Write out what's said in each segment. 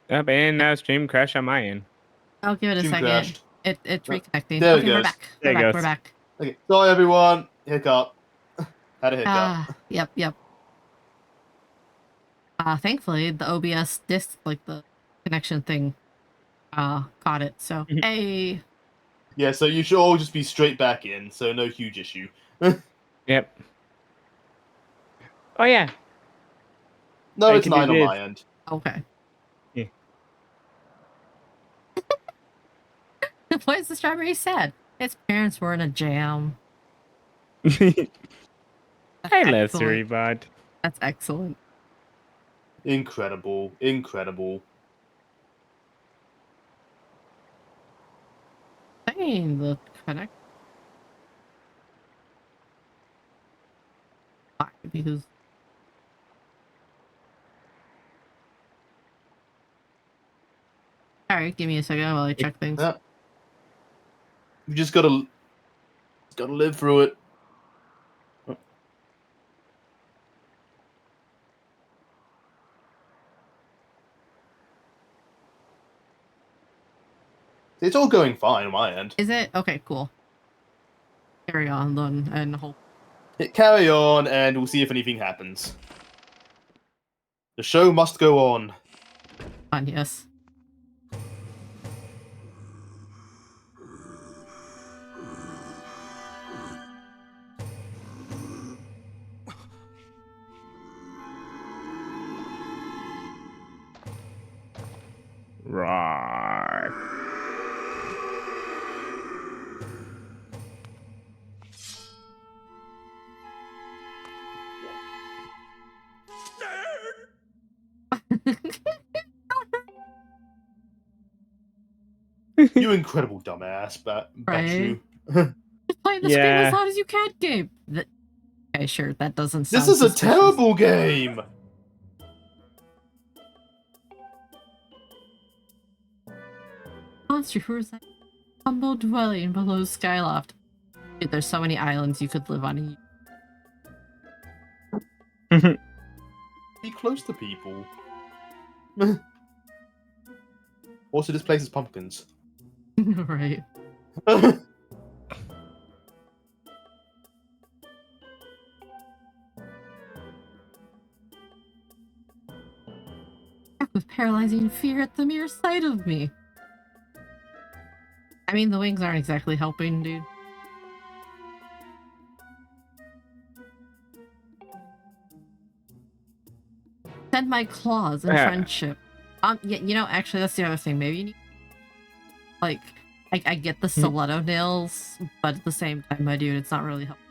Up and now stream crash on my end. I'll give it a Stream second. crashed. It's reconnecting. There it Okay, we're goes. back. There We're it back. goes. We're back. Okay, sorry everyone. Hiccup. Had a hiccup. Yep. Thankfully the OBS disk, like the connection thing, caught it. So hey. Yeah, so you should all just be straight back in, so no huge issue. Yep. Oh yeah. No, I it's can do 9 on this. my end. Okay. Yeah. Why is the strawberry sad? Its parents were in a jam. Hey, Excellent. Lessery bud. That's excellent. Incredible. Incredible. Dang, the connect. Because alright, give me a second while I check things. Yeah. You just gotta live through it. It's all going fine on my end. Is it? Okay, cool. Carry on then and hope. Carry on, and we'll see if anything happens. The show must go on. Yes. Roar. You incredible dumbass, Batshu. Just playing the screen as loud as you can game. Okay, sure, that doesn't sound This is a suspicious. terrible game! Monster, who's that humble dwelling below Skyloft? Dude, there's so many islands you could live on. Be close to people. Also, this place is pumpkins. Right. With paralyzing fear at the mere sight of me. I mean, the wings aren't exactly helping, dude. Send my claws in friendship. Yeah, you know, actually, that's the other thing. Maybe you need, like, I get the stiletto nails, but at the same time, my dude, it's not really helping.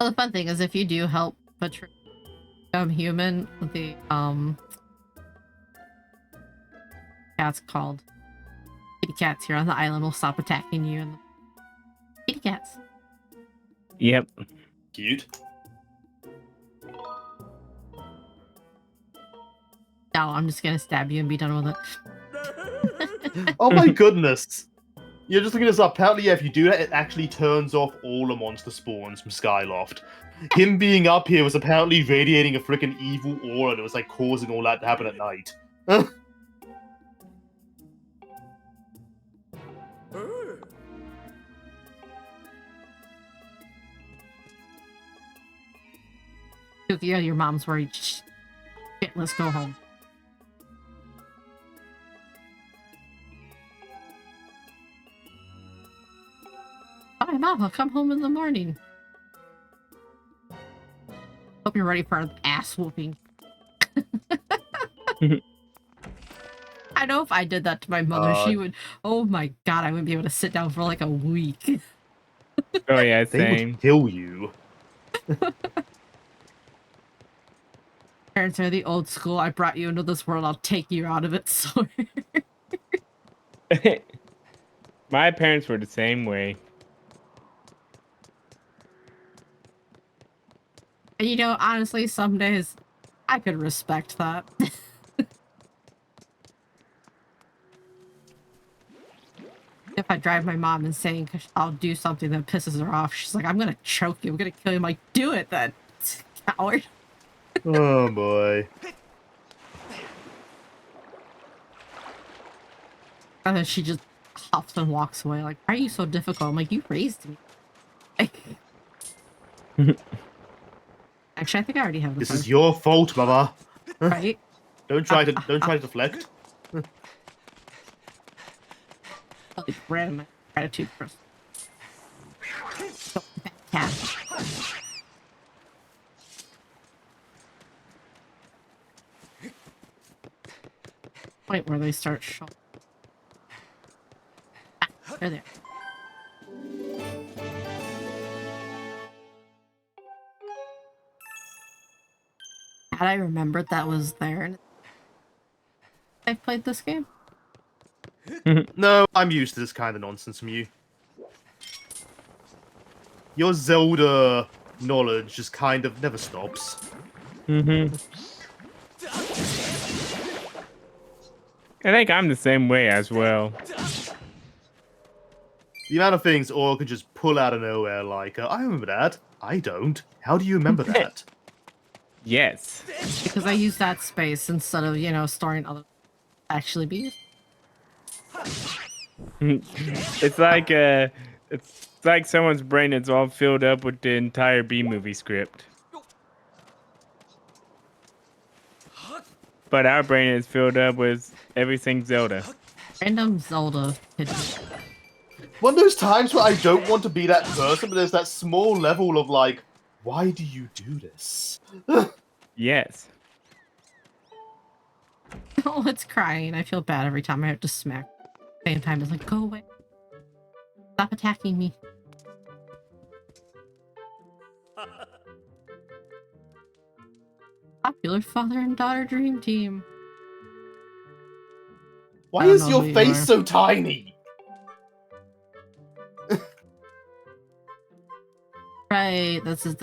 Well, the fun thing is if you do help Patricia become human, the cat's called kitty cats here on the island will stop attacking you, and the kitty cats. Yep. Cute. No, I'm just gonna stab you and be done with it. Oh my goodness! You're just looking this up. Apparently, yeah, if you do that, it actually turns off all the monster spawns from Skyloft. Him being up here was apparently radiating a freaking evil aura that was like causing all that to happen at night. Yeah, your mom's worried. Shit, let's go home. Hi, Mom, I'll come home in the morning. Hope you're ready for an ass whooping. I know if I did that to my mother, she would... Oh my god, I wouldn't be able to sit down for like a week. Oh yeah, same. They would kill you. Parents are the old school. I brought you into this world, I'll take you out of it. So my parents were the same way. And you know, honestly, some days I could respect that. if I drive my mom insane because I'll do something that pisses her off. She's like, I'm gonna choke you. I'm gonna kill you. I'm like, do it then, coward. Oh boy. And then she just hops and walks away. Like, why are you so difficult? I'm like, you raised me. Actually, I think I already have This one. is your fault, Mama. Right? Don't try to deflect. Like, random gratitude for cat. Point where they start showing. Ah, they're there. Had I remembered that was there, I played this game. No, I'm used to this kind of nonsense from you. Your Zelda knowledge just kind of never stops. I think I'm the same way as well. The amount of things Aura can just pull out of nowhere, like, I remember that. I don't. How do you remember that? Yes. Because I use that space instead of, you know, storing other actually be used. It's like someone's brain is all filled up with the entire B movie script. But our brain is filled up with everything Zelda. Random Zelda hidden. One of those times where I don't want to be that person, but there's that small level of like, why do you do this? Yes. Oh, it's crying. I feel bad every time I have to smack. At the same time, it's like, go away. Stop attacking me. Popular father and daughter dream team. Why I don't is know your who you face are. so tiny? Right, this is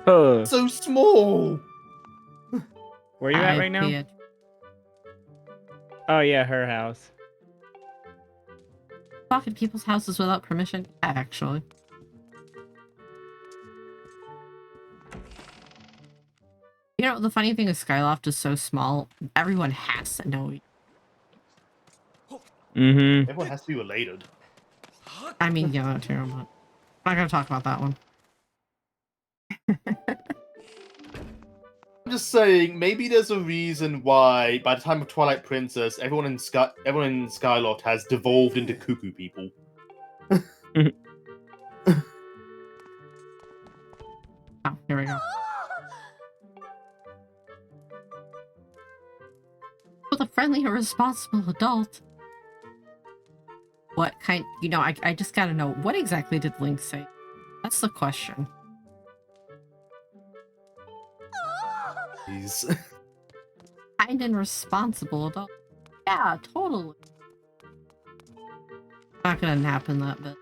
So small. Where you at right now? Bitch. Oh yeah, her house. Walk in people's houses without permission? Yeah, actually. You know, the funny thing is Skyloft is so small, everyone has to know. Everyone has to be related. I mean, yeah, too, but I'm not gonna talk about that one. I'm just saying, maybe there's a reason why, by the time of Twilight Princess, everyone in Skyloft has devolved into cuckoo people. Oh, here we go. With a friendly or responsible adult. What kind, you know, I just gotta know, what exactly did Link say? That's the question. He's Kind and responsible adult. Yeah, totally. Not gonna nap in that bit.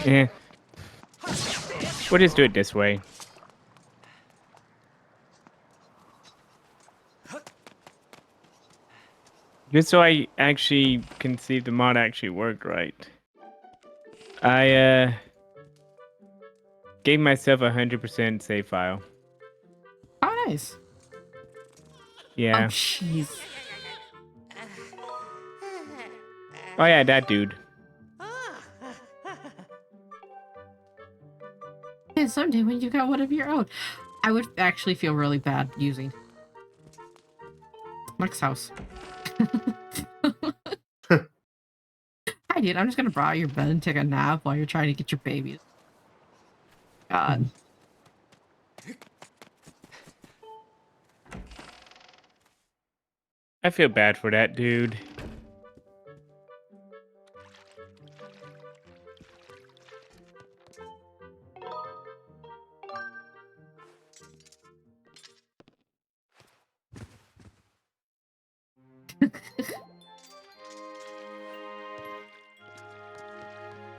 Yeah. We'll just do it this way. Just so I actually can see if the mod actually worked right. I gave myself 100% save file. Oh, nice. Yeah. Oh, jeez. Oh yeah, that dude. Yeah, someday when you got one of your own. I would actually feel really bad using Mike's house. Hi, dude. I'm just gonna borrow your bed and take a nap while you're trying to get your baby. God. I feel bad for that dude.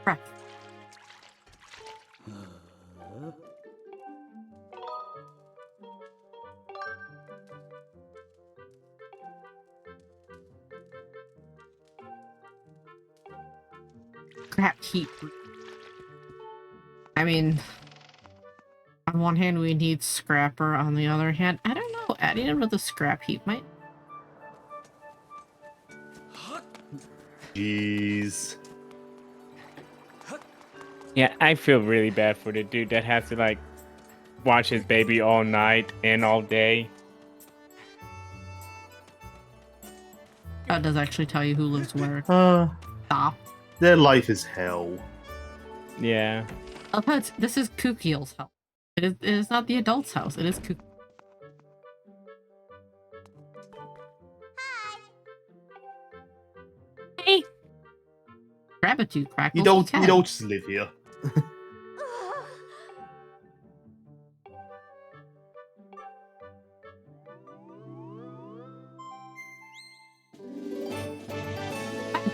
Crap. Crap heap. I mean, on one hand we need Scrapper, on the other hand, I don't know, adding him to the scrap heap might... Jeez. Yeah, I feel really bad for the dude that has to like watch his baby all night and all day. That does actually tell you who lives where. Stop. Their life is hell. Yeah. Oh, this is Kukiel's house. It is not the adult's house. It is Kukiel. Hey! Gratitude crackles. You don't just live here.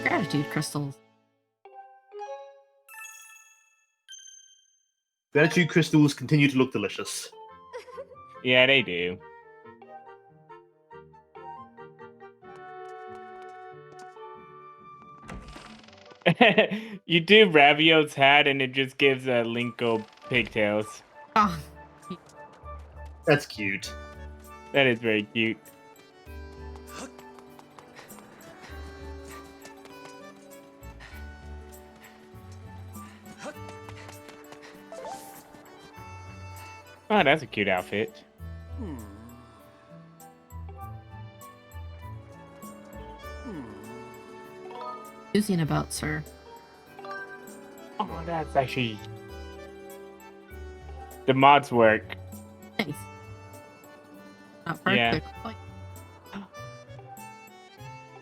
Gratitude crystals. Gratitude crystals continue to look delicious. Yeah, they do. You do Ravio's hat and it just gives a Linko pigtails. Oh, That's cute. That is very cute. Oh, that's a cute outfit. using about, sir. Oh, that's actually... The mods work. Nice. Not very Yeah. quick. Like,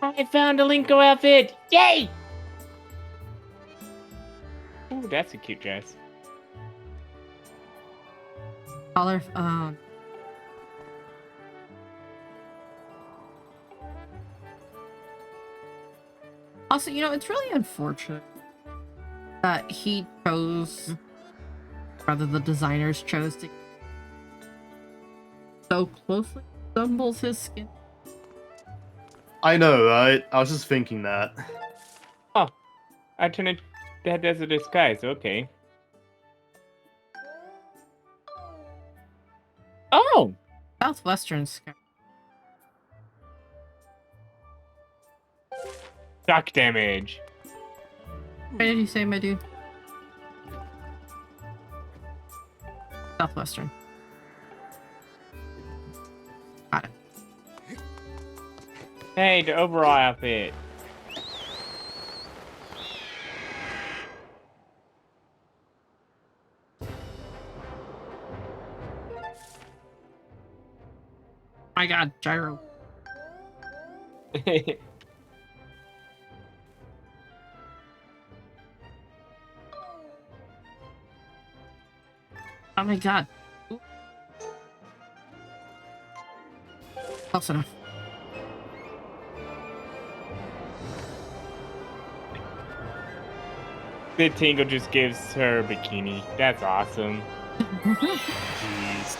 I found a Linko outfit! Yay! Ooh, that's a cute dress. color, also, you know, it's really unfortunate that he chose, rather the designers chose to so closely resembles his skin. I know, right? I was just thinking that. Oh, I turned it... That as a disguise, okay. Oh! Southwestern sky. Shock damage. What did you say, my dude? Southwestern. Got it. Hey, the overall outfit. My god, gyro. Oh my god. Ooh. Close enough. The Tingle just gives her a bikini. That's awesome. Jeez.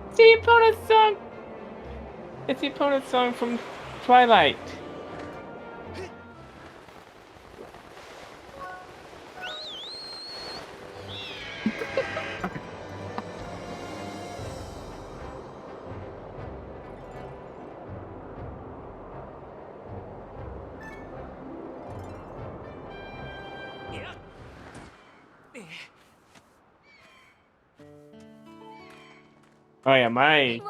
It's the opponent's song! It's the opponent's song from Twilight. Oh yeah, my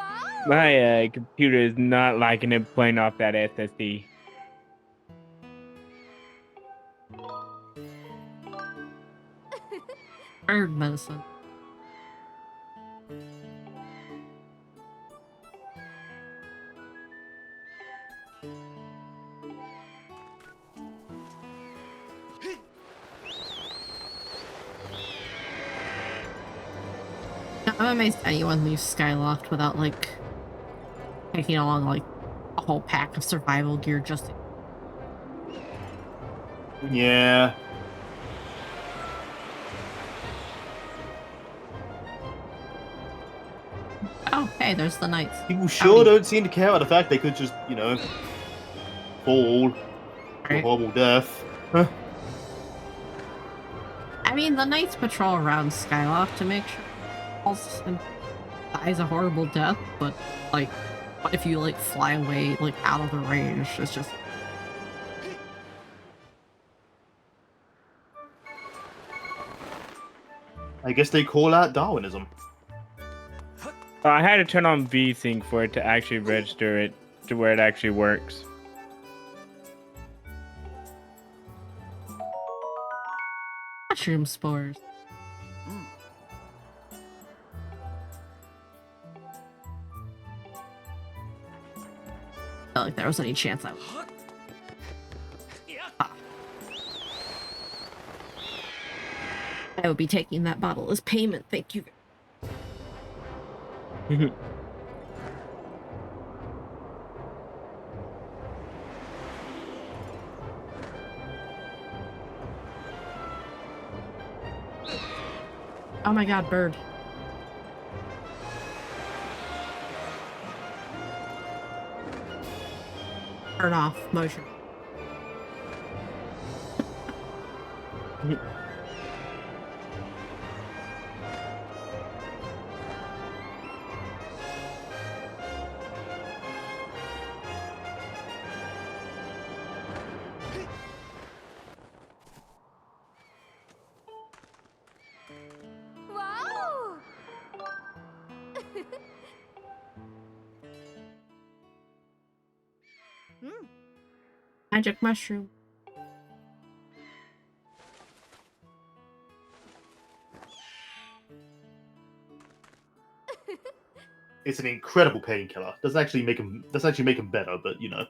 computer is not liking it playing off that SSD. Bird medicine. I'm amazed anyone leaves Skyloft without, like, taking along, like, a whole pack of survival gear just to... Yeah. Oh, hey, there's the knights. People sure Howdy. don't seem to care about the fact they could just, you know, fall to a Right. horrible death. I mean, the knights patrol around Skyloft to make sure falls and dies a horrible death, but, like, what if you, like, fly away, like, out of the range? It's just... I guess they call out Darwinism. I had to turn on VSync for it to actually register it to where it actually works. Mushroom spores. I felt like there was any chance I would... I would be taking that bottle as payment, thank you. Oh my god, bird. Turn off motion. Wow! Magic mushroom. It's an incredible painkiller. Doesn't actually make him better, but you know.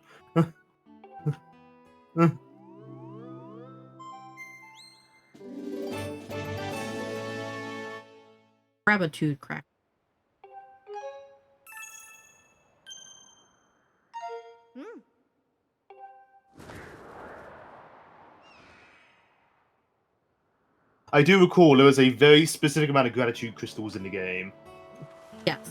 Rabbitude crack. I do recall there was a very specific amount of gratitude crystals in the game. Yes.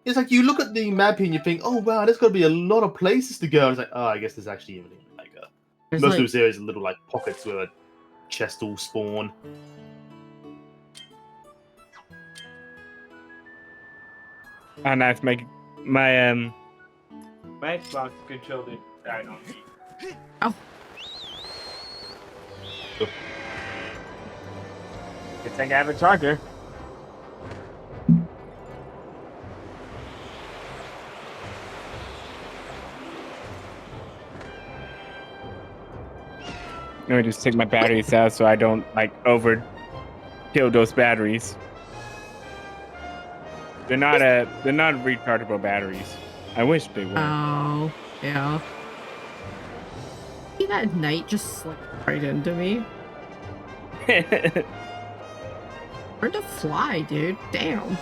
It's like you look at the map here and you think, oh wow, there's got to be a lot of places to go. And it's like, oh, I guess there's actually even like There's most like, of those areas are little like pockets where a chest will spawn. And that's my Xbox controller died on me. oh, Good thing I have a charger. Let me just take my batteries out so I don't like over kill those batteries. They're not rechargeable batteries. I wish they were. oh, yeah. See that knight just slipped right into me? Learn to fly, dude. Damn.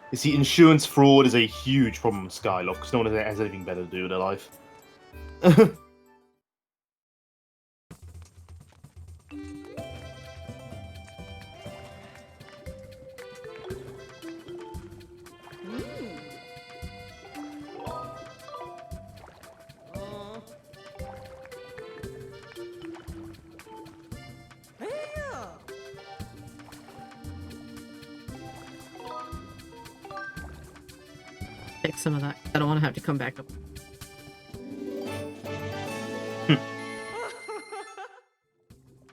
You see, insurance fraud is a huge problem in Skyloft because no one has anything better to do with their life. take some of that. I don't want to have to come back up.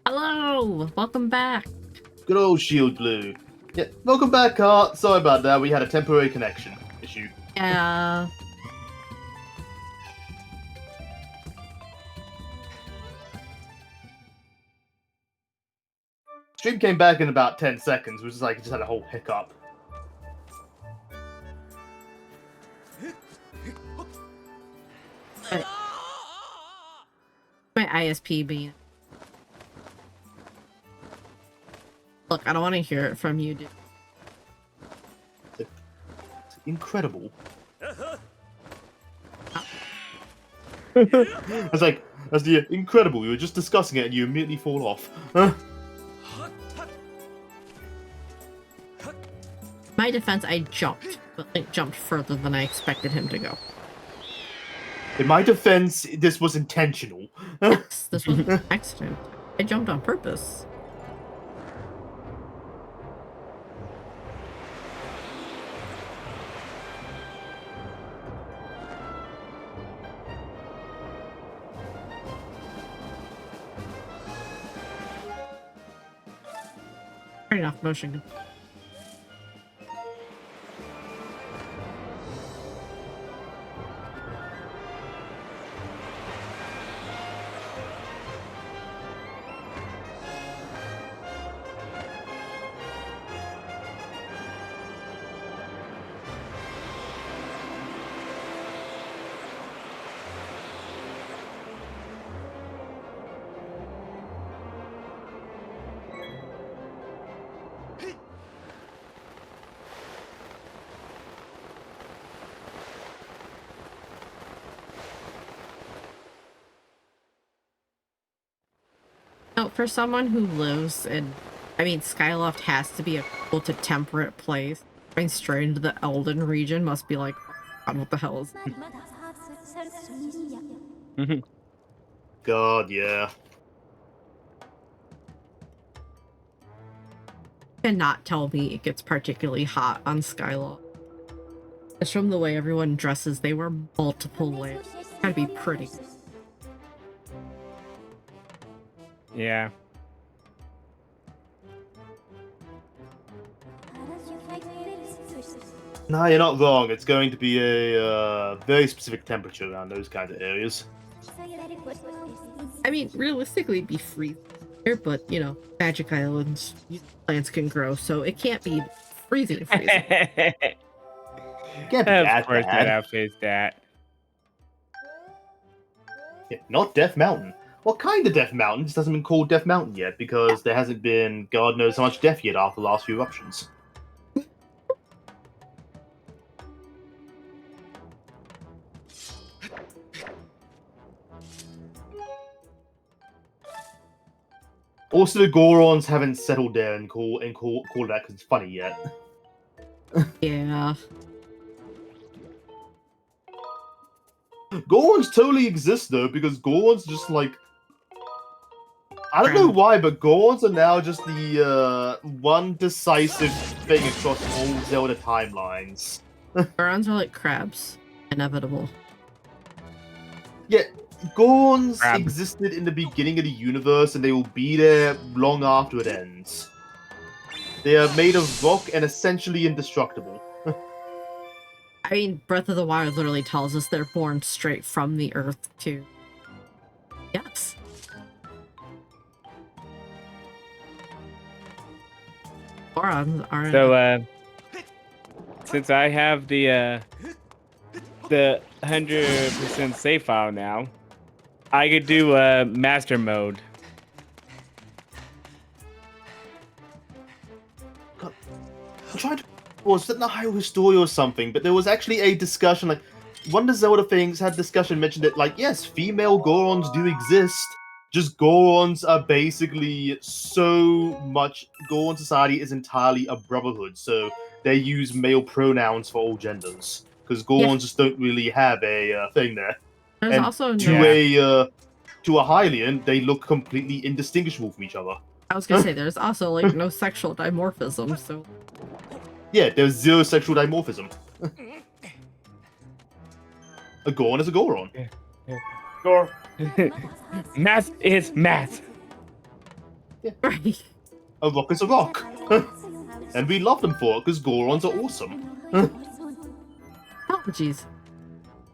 Hello! Welcome back. Good old Shield Blue. Yeah, welcome back, Hart. Sorry about that. We had a temporary connection issue. Yeah. Stream came back in about 10 seconds, which is like, it just had a whole hiccup. My ISP being. Look, I don't want to hear it from you, dude. It's incredible. It's like, that's the incredible. We were just discussing it and you immediately fall off. My defense, I jumped, but Link jumped further than I expected him to go. In my defense, this was intentional. Yes, this was an accident. I jumped on purpose. Turning off motion. No, for someone who lives in, I mean, Skyloft has to be a cool to temperate place. Going straight into the Elden region must be like, God, what the hell is God, yeah. Cannot tell me it gets particularly hot on Skyloft. It's from the way everyone dresses. They wear multiple layers. It's gotta be pretty. Yeah. No, you're not wrong. It's going to be a very specific temperature around those kinds of areas. I mean, realistically, it'd be freezing here, but, you know, Magic Islands, plants can grow, so it can't be freezing. Can't be Of that course, bad. that outfit's that. Yeah, not Death Mountain. What kind of Death Mountain? This hasn't been called Death Mountain yet because there hasn't been God knows how much death yet after the last few eruptions. Also, the Gorons haven't settled there and call that because it's funny yet. Yeah. Gorons totally exist though because Gorons just like I don't know why, but Gorons are now just the one decisive thing across all Zelda timelines. Gorons are like crabs. Inevitable. Yeah, Gorons Crab. existed in the beginning of the universe and they will be there long after it ends. They are made of rock and essentially indestructible. I mean, Breath of the Wild literally tells us they're born straight from the earth too. Yes. Gorons aren't. So, since I have the 100% save file now, I could do master mode. I'm trying to was it in the Hyrule Story or something, but there was actually a discussion, like, one of the Zelda things had discussion mentioned that, like, yes, female Gorons do exist, just Gorons are basically so much, Goron society is entirely a brotherhood, so they use male pronouns for all genders, because Gorons just don't really have a thing there. There's And also to no. to a Hylian, they look completely indistinguishable from each other. I was gonna say there's also like no sexual dimorphism, so Yeah, there's zero sexual dimorphism. A Goron is a Goron. Gore. Math is math. Right. A rock is a rock. And we love them for it because Gorons are awesome. Oh, jeez.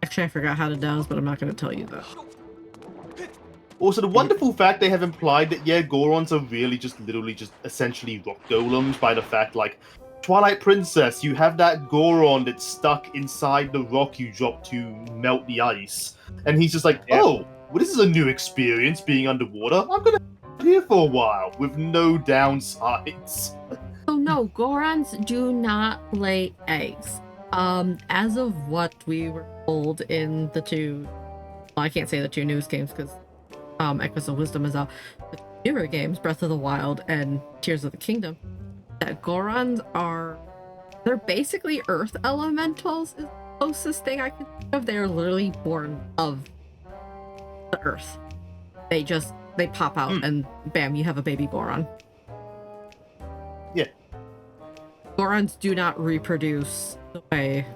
Actually, I forgot how to dowse, but I'm not going to tell you that. Also, the wonderful fact they have implied that, yeah, Gorons are really just literally just essentially rock golems by the fact, like, Twilight Princess, you have that Goron that's stuck inside the rock you drop to melt the ice. And he's just like, oh, well, this is a new experience being underwater. I'm going to be here for a while with no downsides. Oh no, Gorons do not lay eggs. As of what we were told in the two, well, I can't say the two news games because Echoes of Wisdom is out. The newer games, Breath of the Wild and Tears of the Kingdom, that Gorons they're basically earth elementals is the closest thing I can think of. They're literally born of the earth. They pop out and bam, you have a baby Goron. Yeah. Gorons do not reproduce the way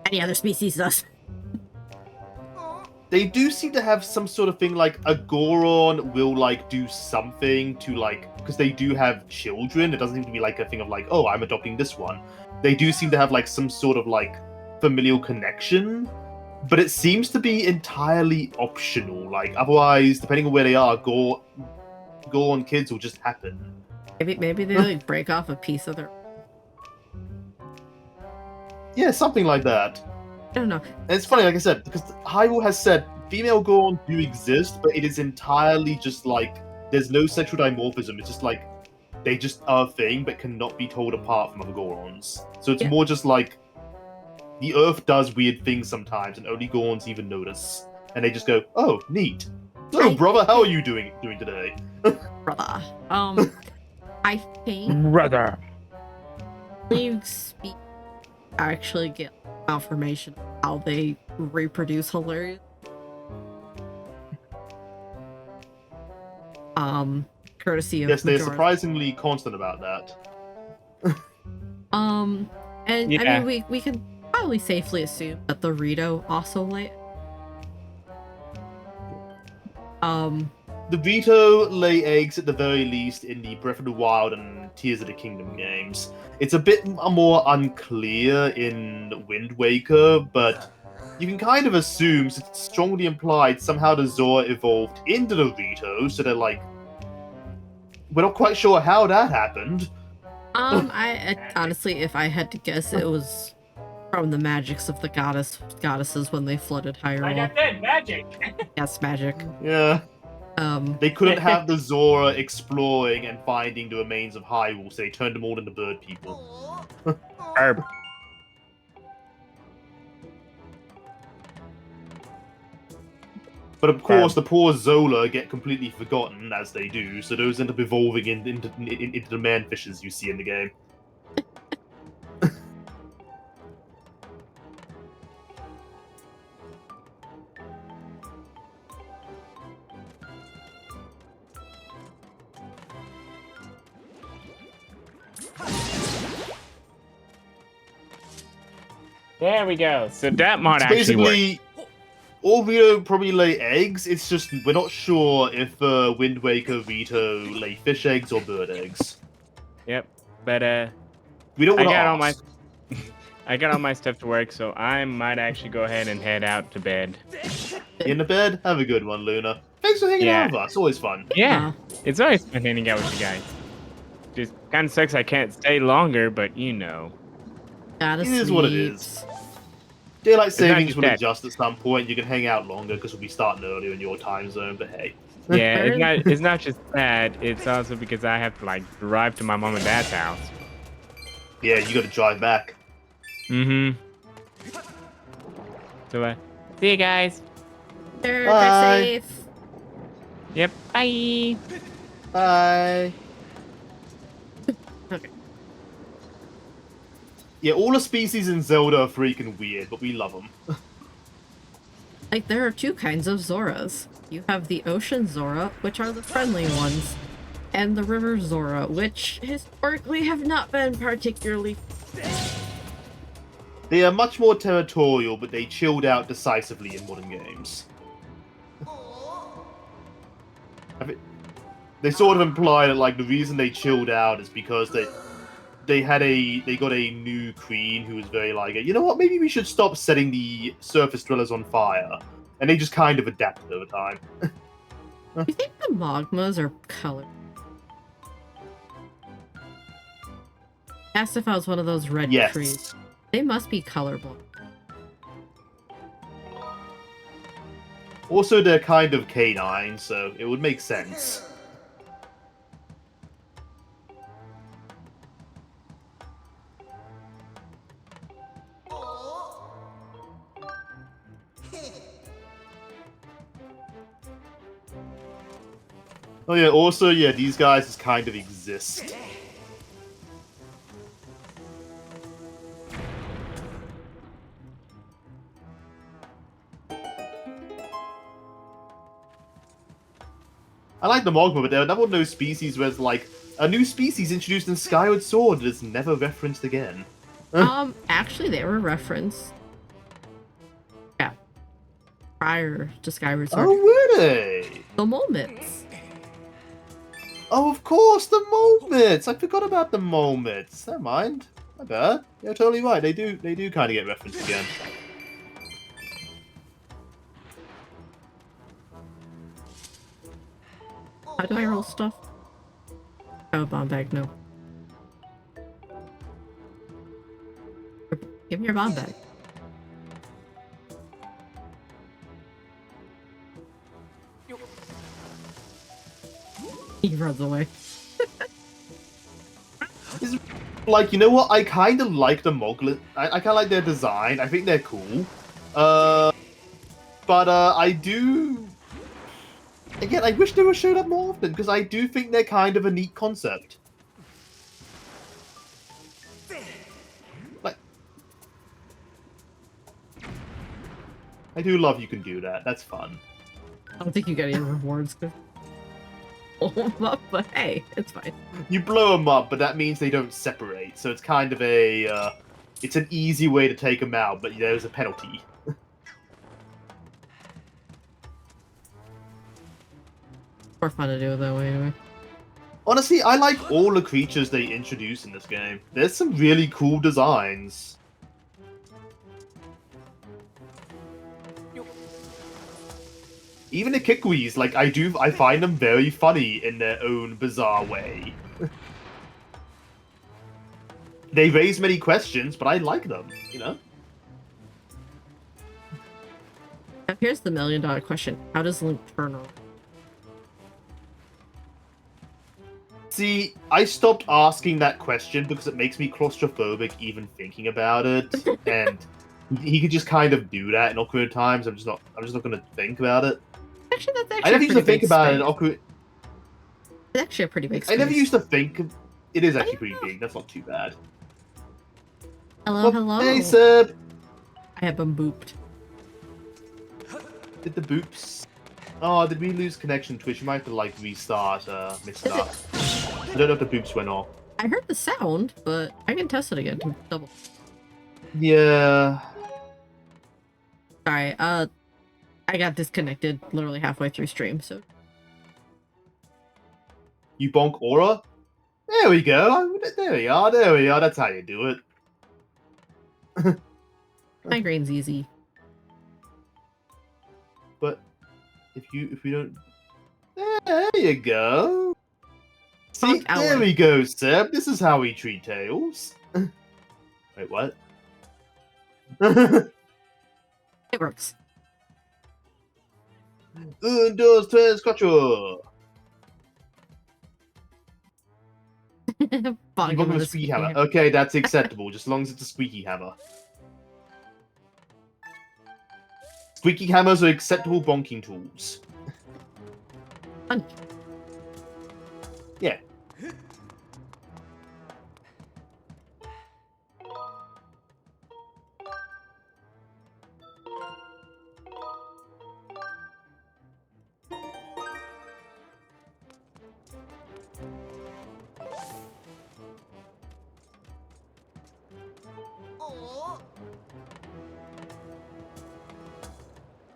any other species does. They do seem to have some sort of thing, like, a Goron will, like, do something to, like, because they do have children. It doesn't seem to be, like, a thing of, like, oh, I'm adopting this one. They do seem to have, like, some sort of, like, familial connection, but it seems to be entirely optional. Like, otherwise, depending on where they are, Goron kids will just happen. Maybe they, like, break off a piece of their... Yeah, something like that. I don't know. And it's funny, like I said, because Hyrule has said female Goron do exist, but it is entirely just like there's no sexual dimorphism. It's just like they just are a thing, but cannot be told apart from other Gorons. So it's more just like the Earth does weird things sometimes, and only Gorons even notice, and they just go, "Oh, neat." So, brother, how are you doing today? Brother, I think Brother. you speak actually get confirmation of how they reproduce hilarious. Courtesy of Yes, they're Majora's. surprisingly constant about that. And Yeah. I mean we can probably safely assume that the Rito also lay. The Vito lay eggs at the very least in the Breath of the Wild and Tears of the Kingdom games. It's a bit more unclear in Wind Waker, but you can kind of assume, since it's strongly implied, somehow the Zora evolved into the Vito, so they're like... We're not quite sure how that happened. I honestly, if I had to guess, it was from the magics of the goddesses when they flooded Hyrule. Like I said, magic. Yes, magic. Yeah. They couldn't have the Zora exploring and finding the remains of Hyrule, so they turned them all into bird people. Herb. But of course, the poor Zola get completely forgotten, as they do, so those end up evolving into the manfishes you see in the game. There we go. So that might So actually work. basically, all Vito probably lay eggs. It's just we're not sure if Wind Waker Vito lay fish eggs or bird eggs. Yep. But We don't I want to got ask. all my I got all my stuff to work, so I might actually go ahead and head out to bed. In the bed? Have a good one, Luna. Thanks for hanging out with us. Always fun. Yeah. It's always fun hanging out with you guys. Just kind of sucks I can't stay longer, but you know. Gotta It is what it is. Daylight savings will adjust at some point. You can hang out longer because we'll be starting earlier in your time zone, but hey. Yeah, it's not just that. It's also because I have to like drive to my mom and dad's house. Yeah, you got to drive back. Mm-hmm. So, see you guys. They're Bye. safe. Yep. Bye. Bye. Okay. Yeah, all the species in Zelda are freaking weird, but we love them. Like, there are two kinds of Zoras. You have the Ocean Zora, which are the friendly ones, and the River Zora, which historically have not been particularly... They are much more territorial, but they chilled out decisively in modern games. They sort of imply that like the reason they chilled out is because they got a new queen who was very like, you know what, maybe we should stop setting the surface dwellers on fire, and they just kind of adapted over time. Do you think the Mogmas are colored? Asked if I was one of those red Yes. trees. They must be colorblind. Also, they're kind of canine, so it would make sense. Oh yeah, also, yeah, these guys just kind of exist. I like the Mogma, but they're another one of those species where it's like, a new species introduced in Skyward Swor that is never referenced again. Actually, they were referenced. Yeah. Prior to Skyward Sword. Oh, really? The moments. Oh, of course, the moments! I forgot about the moments. Never mind. My bad. You're totally right. They do kind of get referenced again. How do I roll stuff? Oh, bomb bag, no. Give me your bomb bag. He runs away. Like, you know what? I kind of like the Moglet. I kind of like their design. I think they're cool. But I do... Again, I wish they were showed up more often, because I do think they're kind of a neat concept. Like... I do love you can do that. That's fun. I don't think you get any rewards. But hey, it's fine. You blow them up, but that means they don't separate, so it's kind of a... it's an easy way to take them out, but there's a penalty. More fun to do it that way, anyway. Honestly, I like all the creatures they introduce in this game. There's some really cool designs. Even the Kikuis, like, I find them very funny in their own bizarre way. They raise many questions, but I like them, you know? Now here's the million-dollar question. How does Link turn on? See, I stopped asking that question because it makes me claustrophobic even thinking about it, and he could just kind of do that in awkward times. I'm just not gonna think about it. Actually, that's actually I never used to think about it in awkward. It's actually a pretty big space. I never used to think. It is actually pretty big. That's not too bad. Hello, Oh, hello. hey, Seb. I have been booped. Did the boops? Oh, did we lose connection, Twitch? You might have to like restart. Mix it up. I don't know if the boops went off. I heard the sound, but I can test it again to double. Yeah. Sorry, I got disconnected literally halfway through stream, so. You bonk aura? There we go. There we are. There we are. That's how you do it. Migraine's easy. But if we don't, there you go. See, Bonk there Ellen. we go, Seb. This is how we treat tails. Wait, what? It works. Un, dos, tres, cuatro. Bonk Bonk him with with a squeaky hammer. Okay, that's acceptable, just as long as it's a squeaky hammer. Squeaky hammers are acceptable bonking tools. Fun. Yeah.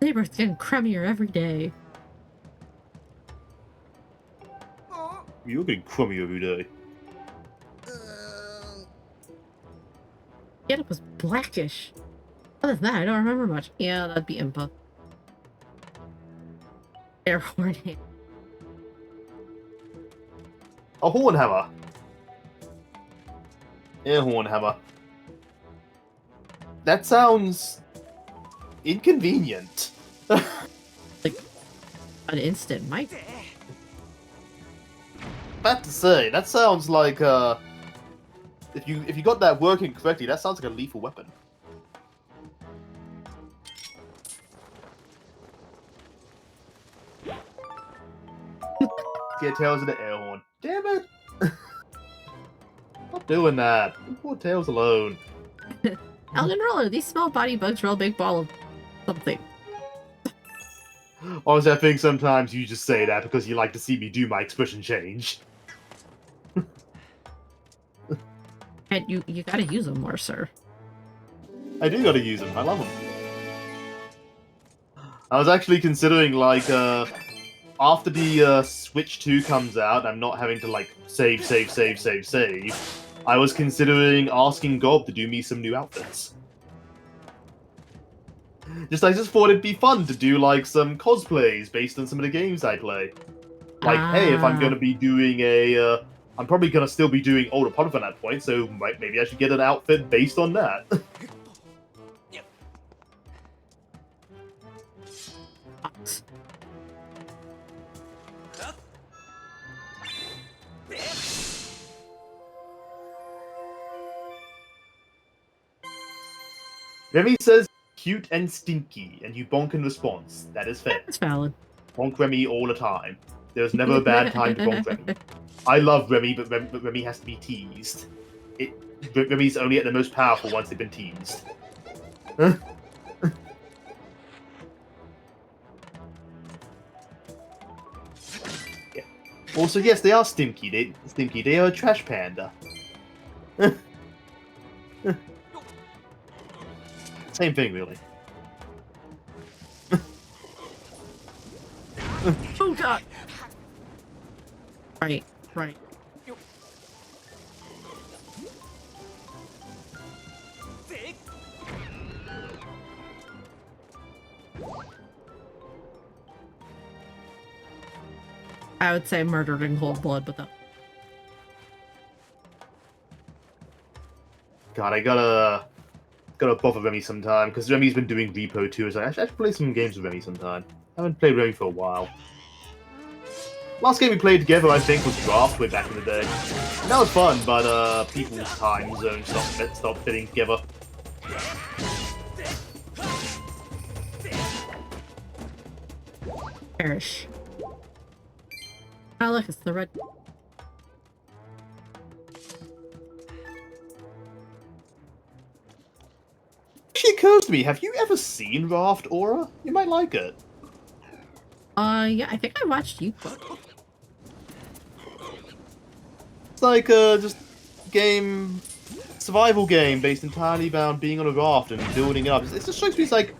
Neighborhood's getting crummier every day. You're getting crummy every day. Yeah, it was blackish. Other than that, I don't remember much. Yeah, that'd be Impa. Air horn. A horn hammer. Air horn hammer. That sounds inconvenient. Like an instant mic. About to say, that sounds like if you got that working correctly, that sounds like a lethal weapon. Get Tails in the air horn. Damn it! Not doing that. Leave poor Tails alone. Elden Roller, these small body bugs roll a big ball of something. Honestly, I think sometimes you just say that because you like to see me do my expression change. And you gotta use them more, sir. I do gotta use them. I love them. I was actually considering, like, after the Switch 2 comes out, I'm not having to, like, save. I was considering asking Gob to do me some new outfits. I just thought it'd be fun to do, like, some cosplays based on some of the games I play. Like, hey, if I'm gonna be doing a, I'm probably gonna still be doing Old Republic at that point, so maybe I should get an outfit based on that. Remy says cute and stinky, and you bonk in response. That is fair. That's valid. Bonk Remy all the time. There's never a bad time to bonk Remy. I love Remy, but Remy has to be teased. Remy's only at the most powerful once they've been teased. Yeah. Also, yes, they are stinky. They are a trash panda. Same thing, really. Oh god! Right. I would say murdered in cold blood, but that. God, I gotta bother Remy sometime, because Remy's been doing Repo too, so I should play some games with Remy sometime. I haven't played Remy for a while. Last game we played together, I think, was Draft way back in the day. And that was fun, but people's time zones stopped fitting together. Perish. Oh look, it's the red. Actually occurs to me, have you ever seen Raft Aura? You might like it. Yeah, I think I watched you. It's like just game, survival game based entirely around being on a raft and building up. It just strikes me as like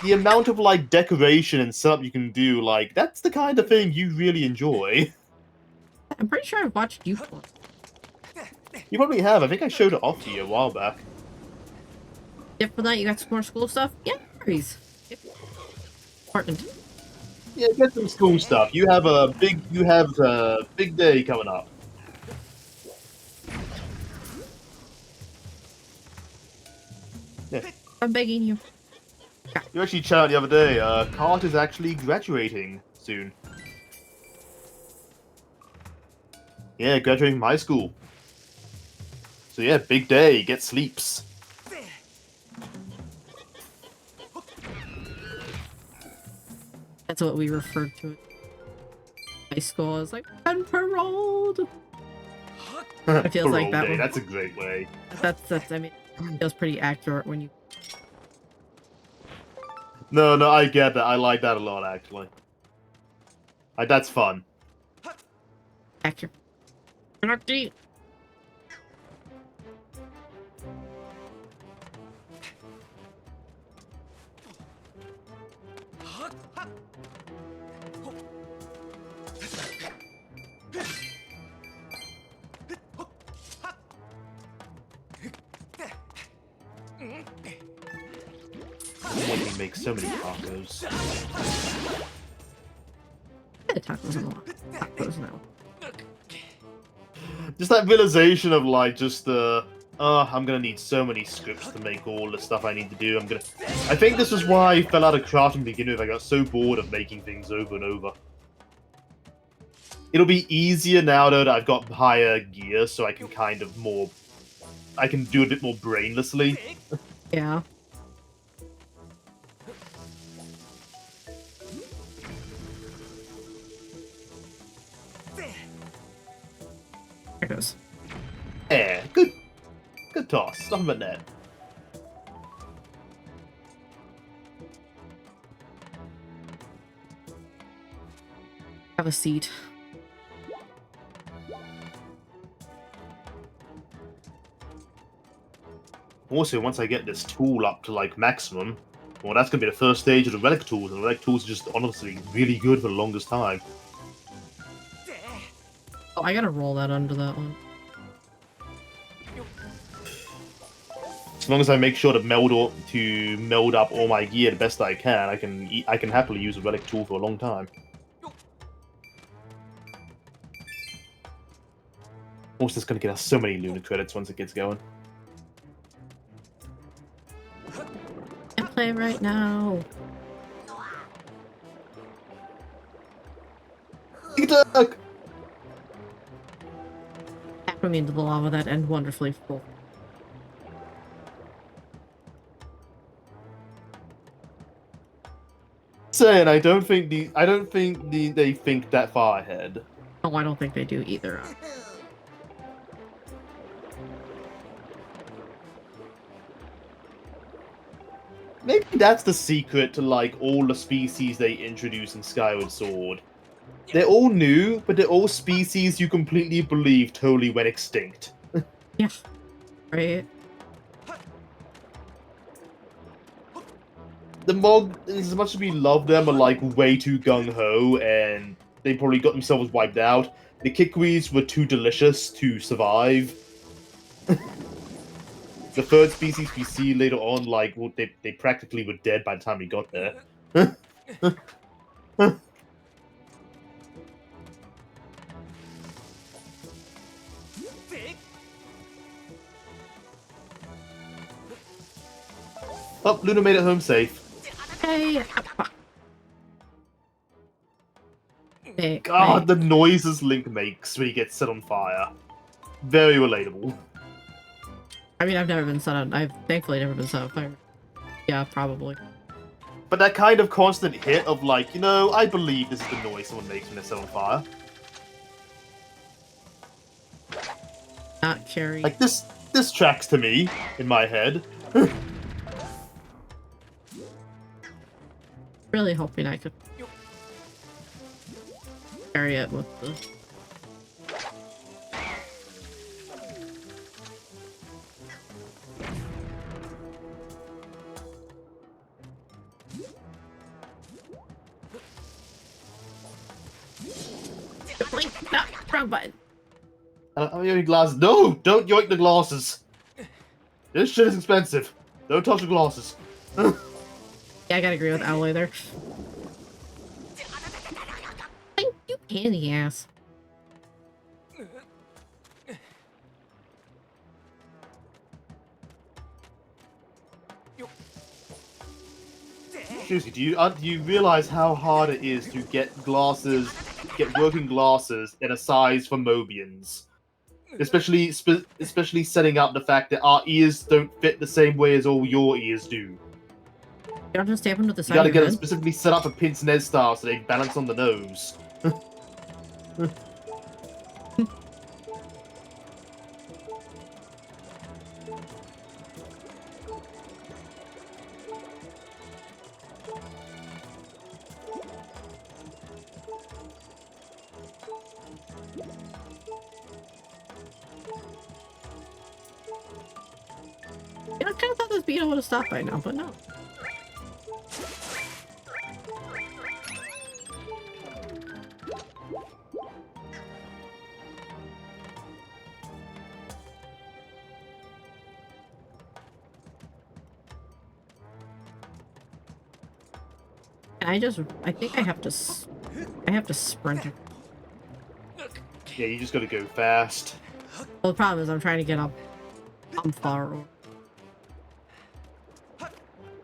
the amount of like decoration and setup you can do. Like that's the kind of thing you really enjoy. I'm pretty sure I've watched you. You probably have. I think I showed it off to you a while back. Yep, for that you got some more school stuff. Yeah, no worries. Important. Yeah, get some school stuff. You have a big day coming up. Yeah. I'm begging you. You actually chatted the other day. Cart is actually graduating soon. Yeah, graduating from high school. So yeah, big day. Get sleeps. That's what we referred to it. High school is like, I'm paroled. It feels like that. Day. That's a great way. That's. I mean, it feels pretty accurate when you. No, I get that. I like that a lot, actually. That's fun. Accurate. You're not deep. Making me make so many tacos. The tacos and a lot. Tacos now. Just that realization of like just the I'm gonna need so many scripts to make all the stuff I need to do. I think this is why I fell out of crafting to begin with. I got so bored of making things over and over. It'll be easier now though that I've got higher gear, so I can kind of more I can do a bit more brainlessly. Yeah. There goes. Yeah, good toss. Nothing but net. Have a seat. Also, once I get this tool up to like maximum, well, that's gonna be the first stage of the relic tools, and the relic tools are just honestly really good for the longest time. Oh, I gotta roll that under that one. As long as I make sure to meld up all my gear the best I can, I can happily use a relic tool for a long time. Also, it's gonna get us so many Luna credits once it gets going. Can't play right now. Duck! Tap me into the lava. That end wonderfully full. Saying I don't think they think that far ahead. Oh, I don't think they do either. Maybe that's the secret to like all the species they introduce in Skyward Sword. They're all new, but they're all species you completely believe totally went extinct. Yeah. Right. The Mog, as much as we love them, are like way too gung-ho, and they probably got themselves wiped out. The Kikris were too delicious to survive. The third species we see later on, like, well, they practically were dead by the time we got there. Oh, Luna made it home safe. Hey. Hey, God, the noises Link makes when he gets set on fire. Very relatable. I mean, I've never been set on. I've thankfully never been set on fire. Yeah, probably. But that kind of constant hit of like, you know, I believe this is the noise someone makes when they're set on fire. Not carry. Like this tracks to me in my head. Really hoping I could carry it with the. No, wrong button. I'm yoiking glasses. No! Don't yoink the glasses! This shit is expensive. Don't touch the glasses. Yeah, I gotta agree with Owly there. Thank you, candy ass. Seriously, do you realize how hard it is to get working glasses in a size for Mobians? Especially setting up the fact that our ears don't fit the same way as all your ears do. You don't just tape them to the You side gotta of get your them head? specifically set up for Pince Nez style so they balance on the nose. You know, I kind of thought this beetle would have stopped by now, but no. I think I have to sprint. Yeah, you just gotta go fast. Well, the problem is I'm trying to get up. I'm far.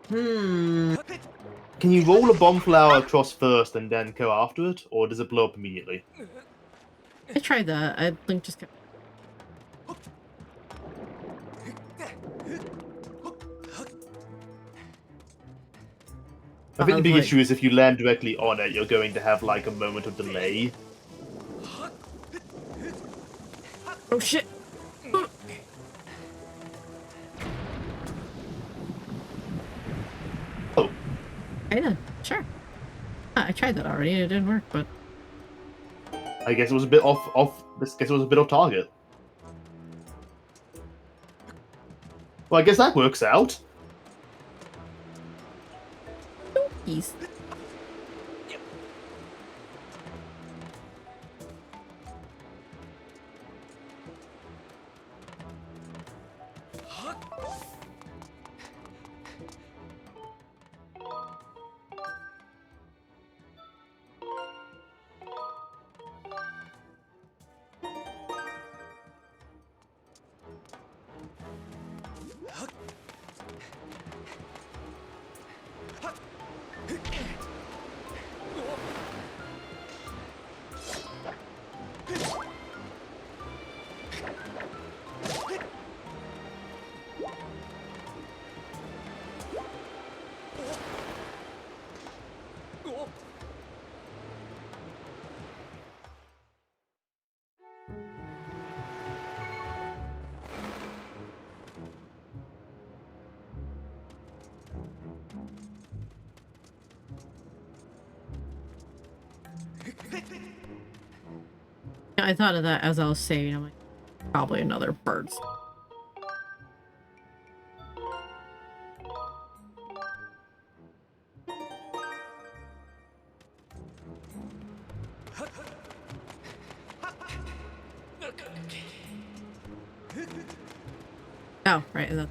Hmm. Can you roll a bomb flower across first and then go after it, or does it blow up immediately? I tried that. I think just kept. I think the big like- issue is if you land directly on it, you're going to have like a moment of delay. Oh shit! Oh, Kinda, sure. I tried that already and it didn't work, but I guess it was a bit off. I guess it was a bit off target. Well, I guess that works out. he's. I thought of that as I was saying. I'm like, probably another bird's. Oh, right. That.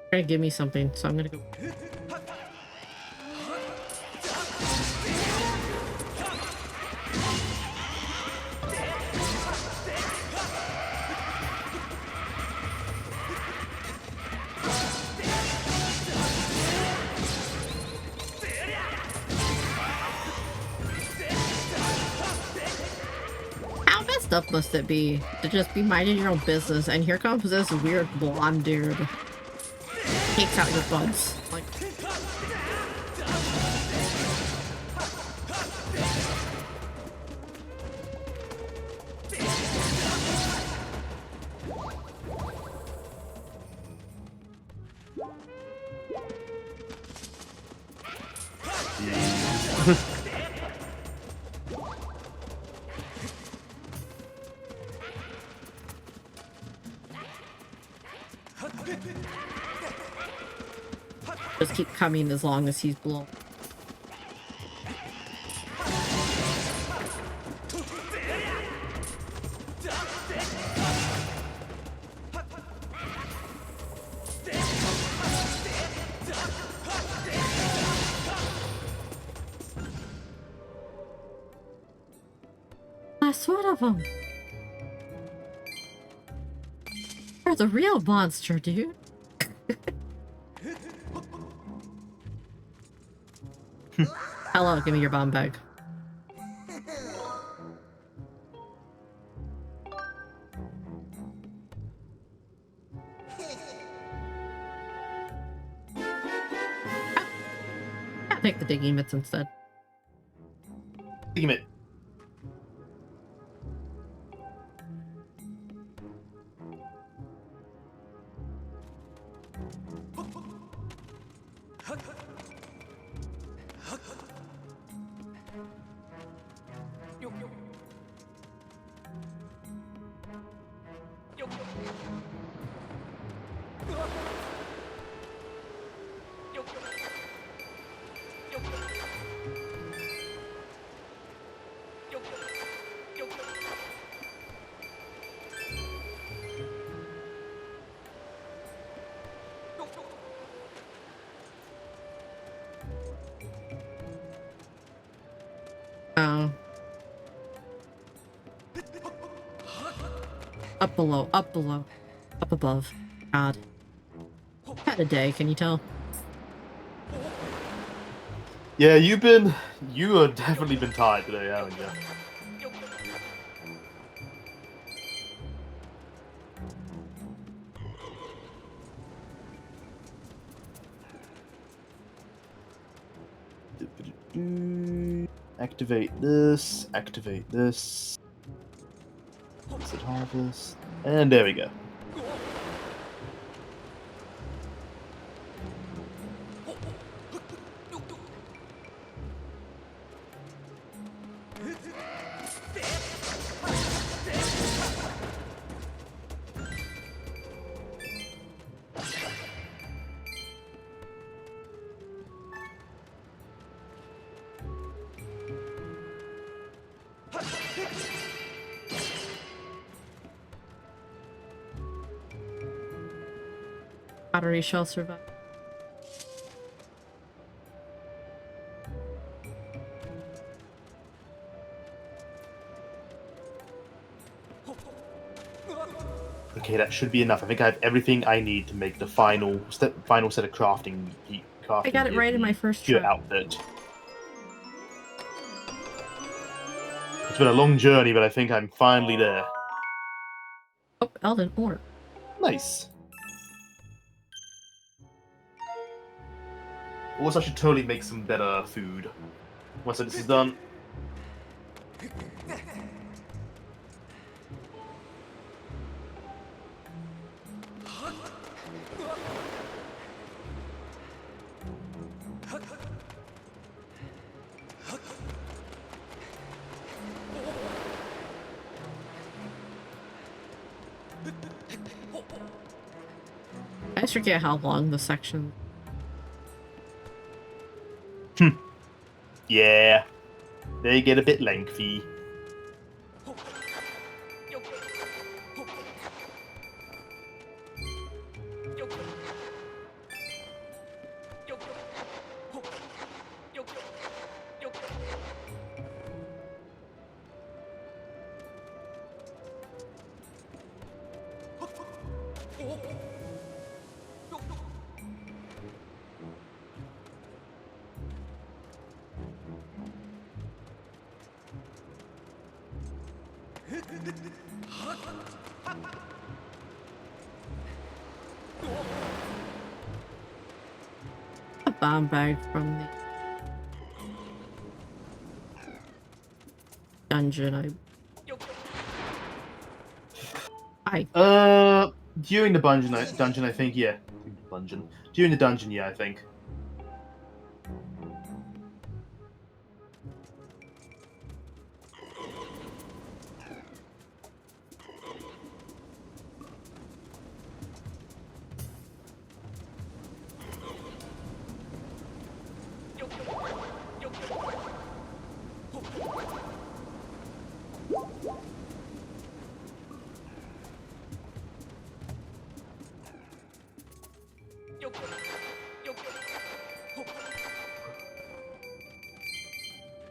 Trying to give me something, so I'm gonna go. How messed up must it be to just be minding your own business, and here comes this weird blonde dude. Takes out your buds. Like, just keep coming as long as he's blown. Last one of them. You're the real monster, dude. Hello, give me your bomb bag. I'll take the digging mitts instead. Damn it. Oh. Up below, up below, up above. God. Had a day, can you tell? Yeah, you have definitely been tired today, haven't you? Activate this, activate this. Exit harvest. And there we go. Battery shall survive. Okay, that should be enough. I think I have everything I need to make the final set of crafting. I got it right in my first try. Outfit. It's been a long journey, but I think I'm finally there. Oh, Elden Ore. Nice. Also, I should totally make some better food once this is done. I just forget how long the section. Yeah, they get a bit lengthy. A bomb bag from the dungeon. During the dungeon, I think, yeah. During the dungeon, yeah, I think.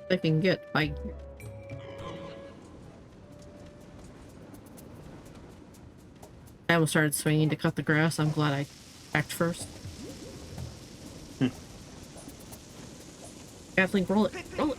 I can get by gear. I almost started swinging to cut the grass. I'm glad I act first. Kathleen, roll it. Roll it.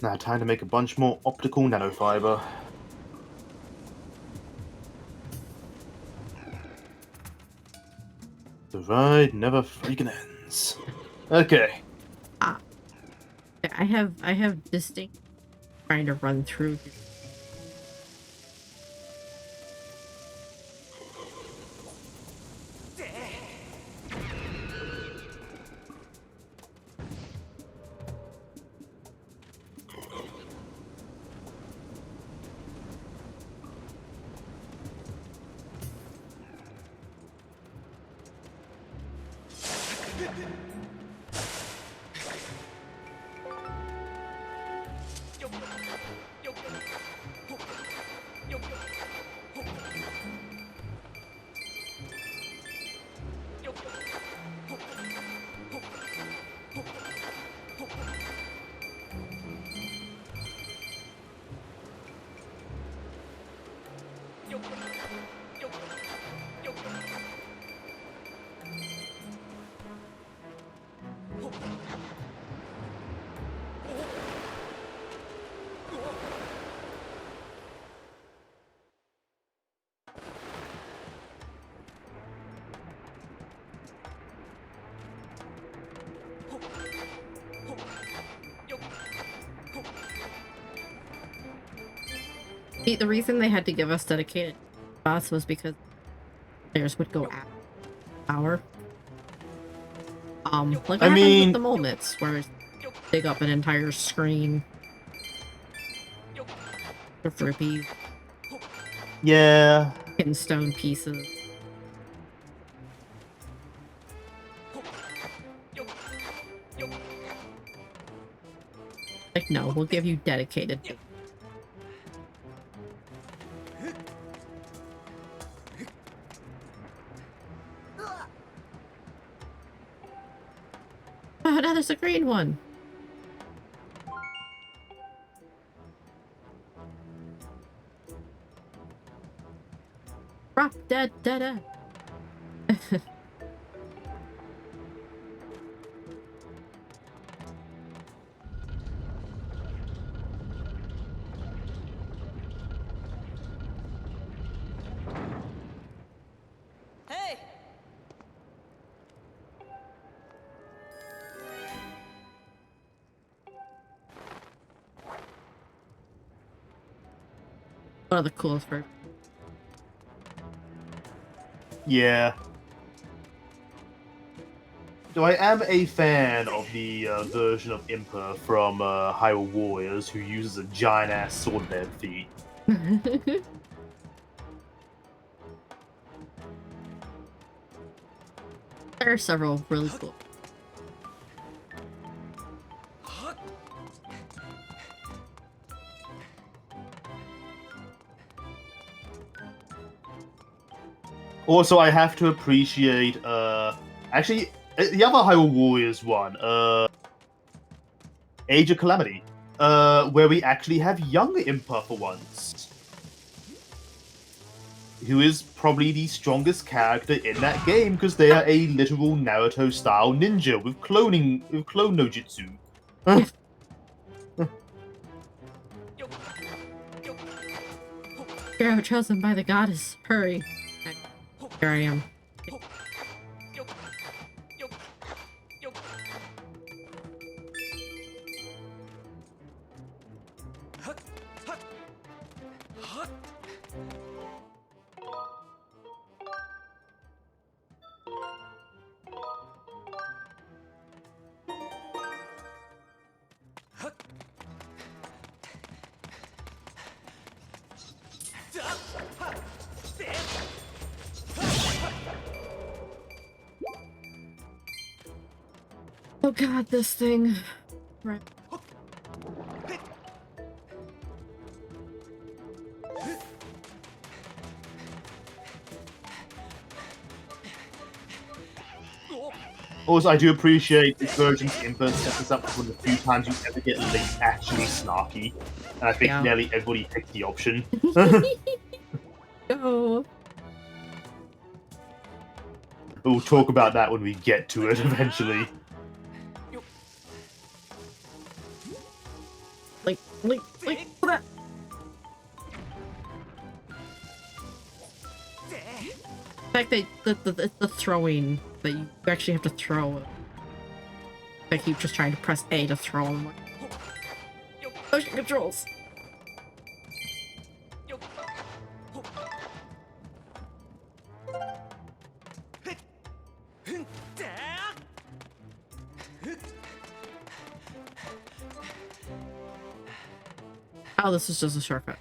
Now, time to make a bunch more optical nanofiber. The ride never freaking ends. Okay. I have distinct trying to run through here. The reason they had to give us dedicated spots was because players would go out hour. Like I mean, with the moments where you dig up an entire screen of rupees. Yeah. Stone pieces. Like, no, we'll give you dedicated. Oh, now there's a green one. Drop dead, dead end. Hey! One of the coolest birds. Yeah. So I am a fan of the version of Impa from Hyrule Warriors who uses a giant-ass sword bed feet. There are several really cool. Also, I have to appreciate, actually, the other Hyrule Warriors one, Age of Calamity, where we actually have young Impa for once. Who is probably the strongest character in that game, because they are a literal Naruto-style ninja with clone no jutsu. Hero chosen by the goddess. Hurry. Here I am. Oh god, this thing. Right. Also, I do appreciate this version's input sets us up for the few times you ever get Link actually snarky. And I think Yeah. nearly everybody picked the option. Go. We'll talk about that when we get to it eventually. Like, that. The fact that the throwing that you actually have to throw it. I keep just trying to press A to throw them. Motion controls. Oh, this is just a shortcut.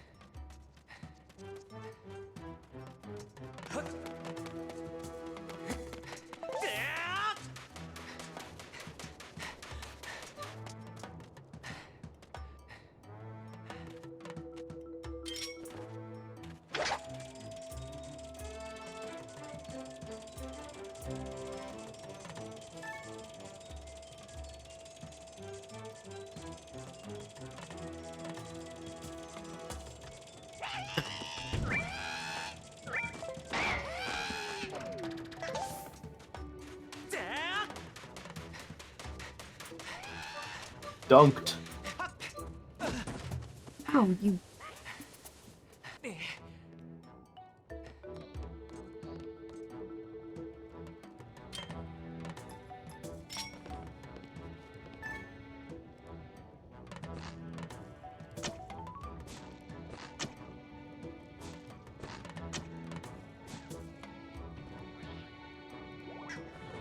Dunked. Ow, you.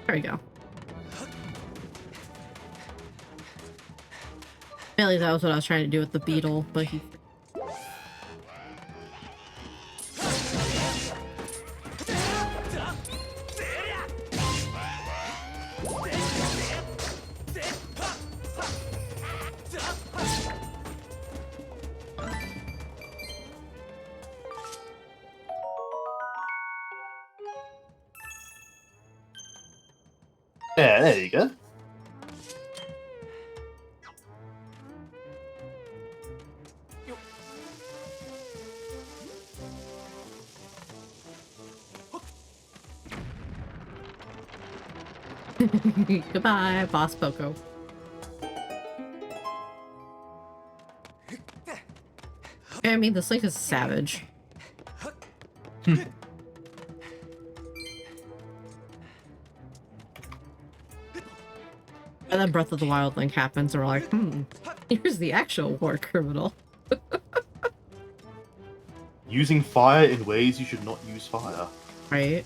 There we go. Really, that was what I was trying to do with the beetle, but he. Yeah, there you go. Goodbye, Boss Poco. I mean, this Link is savage. And then Breath of the Wild Link happens, and we're like, here's the actual war criminal. Using fire in ways you should not use fire. Right?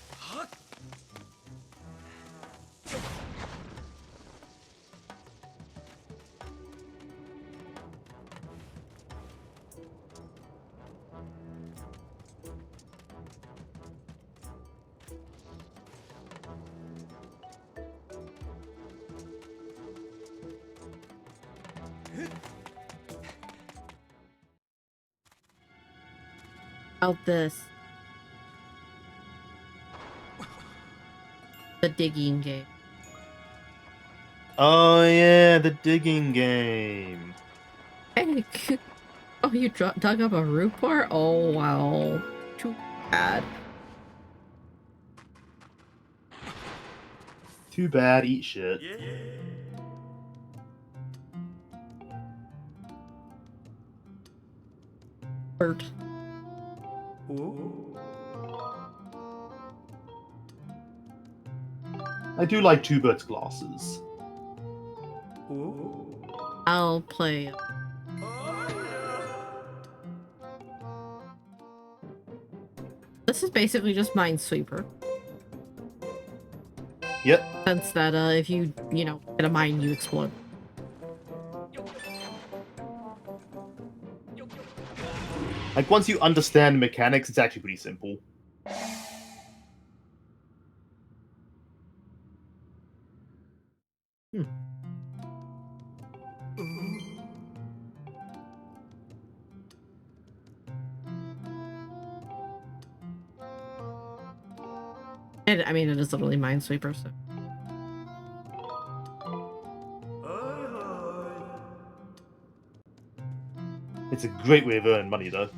About this. The digging game. Oh yeah, the digging game. Hey, oh, you dug up a root bar? Oh, wow. Too bad. Too bad, eat shit. Bird. I do like Two Birds glasses. I'll play. This is basically just Minesweeper. Yep. Since that, if you know, hit a mine, you explode. Like, once you understand the mechanics, it's actually pretty simple. And I mean, it is literally Minesweeper, so. It's a great way of earning money, though.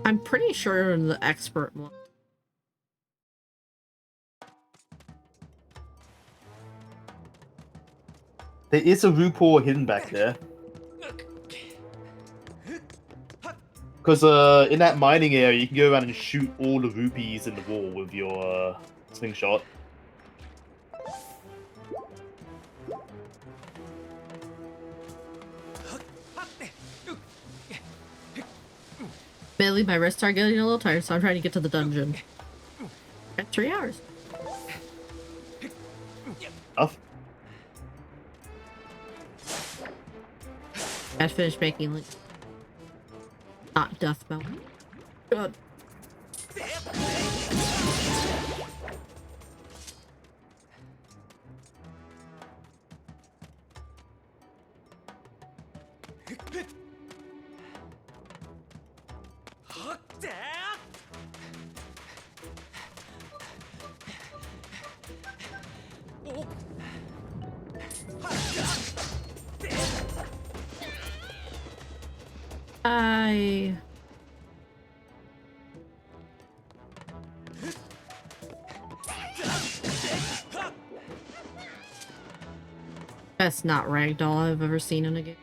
I'm pretty sure the expert one. There is a RuPaul hidden back there. Because in that mining area, you can go around and shoot all the rupees in the wall with your slingshot. Admittedly, my wrists are getting a little tired, so I'm trying to get to the dungeon. Got 3 hours. Enough. Gotta finish making like not death belt. Good. I Best not ragdoll I've ever seen in a game.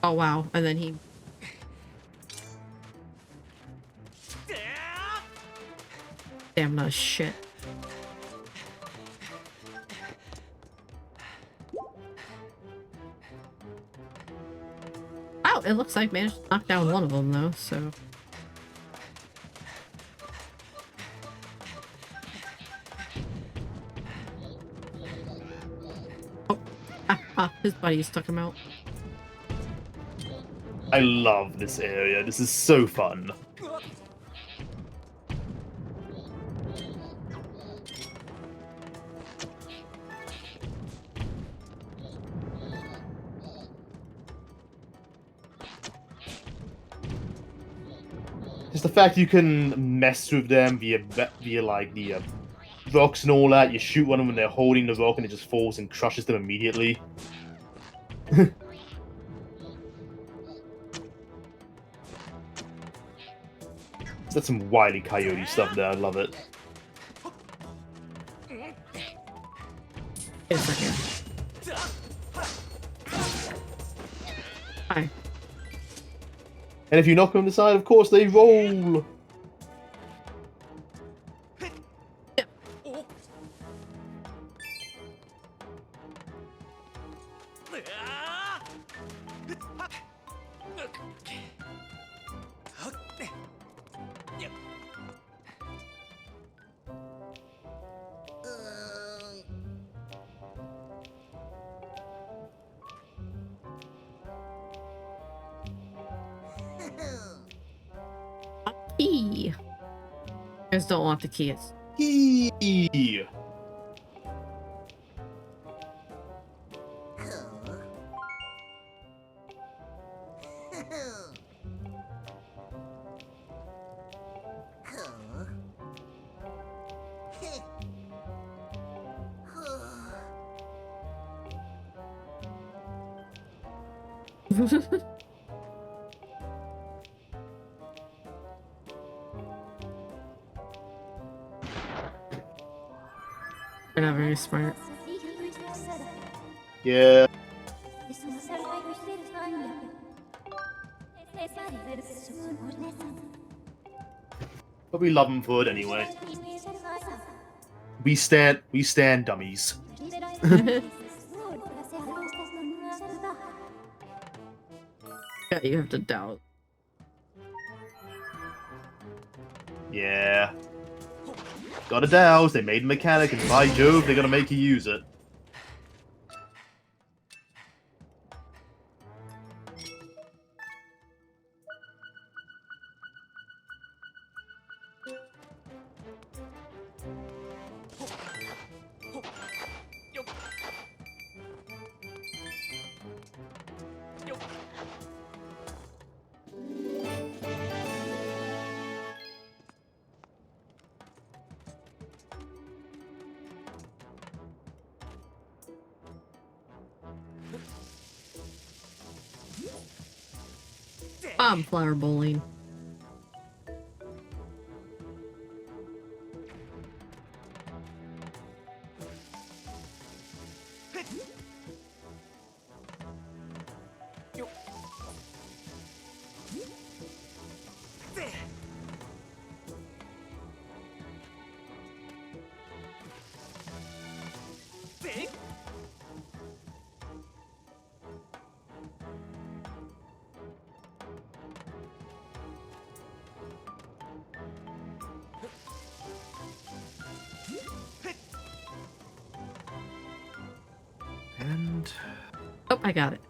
Oh wow, and then he... Damn, no shit. Oh, it looks like I managed to knock down one of them though, so... Oh, his buddies took him out. I love this area. This is so fun. Just the fact you can mess with them via like the rocks and all that. You shoot one of them when they're holding the rock and it just falls and crushes them immediately. That's some Wile E. Coyote stuff there. I love it. Wait a second. Hi. And if you knock them on the side, of course they roll. Key. I just don't want the keys. Eee. They're not very smart. Yeah. But we love them for it anyway. We stand dummies. Yeah, you have to doubt. Yeah. Got a douse. They made a mechanic, and by Jove, they're gonna make you use it. Flower bowling. And Oh, I got it.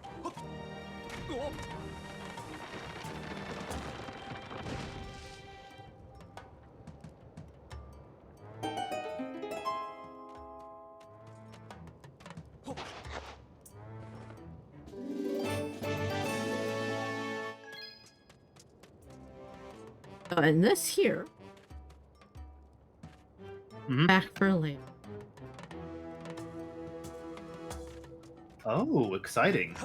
Oh, and this here, back for later. oh, exciting.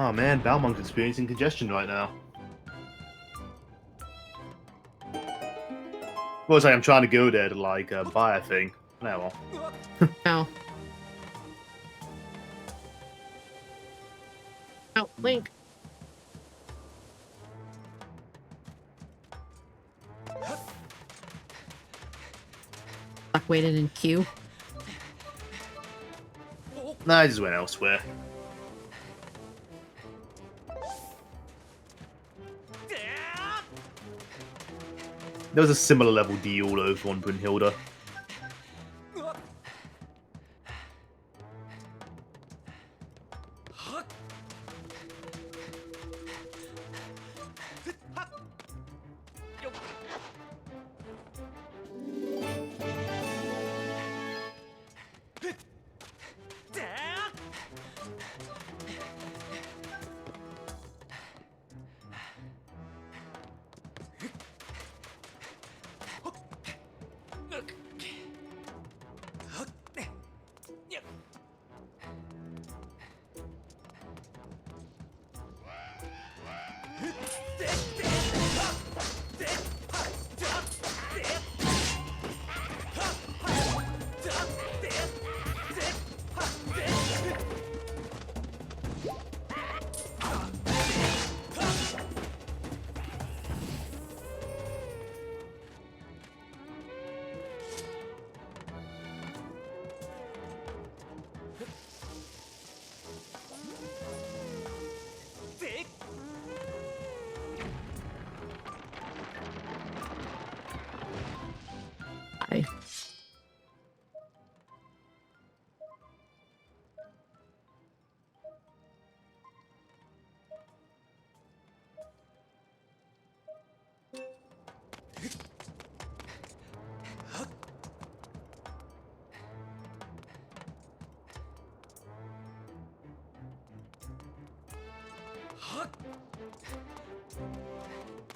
Oh man, Balmont's experiencing congestion right now. Well, it's like I'm trying to go there to like buy a thing. No, well. Oh. Oh, Link. I waited in queue. Nah, I just went elsewhere. There was a similar level deal over on Brunhilde.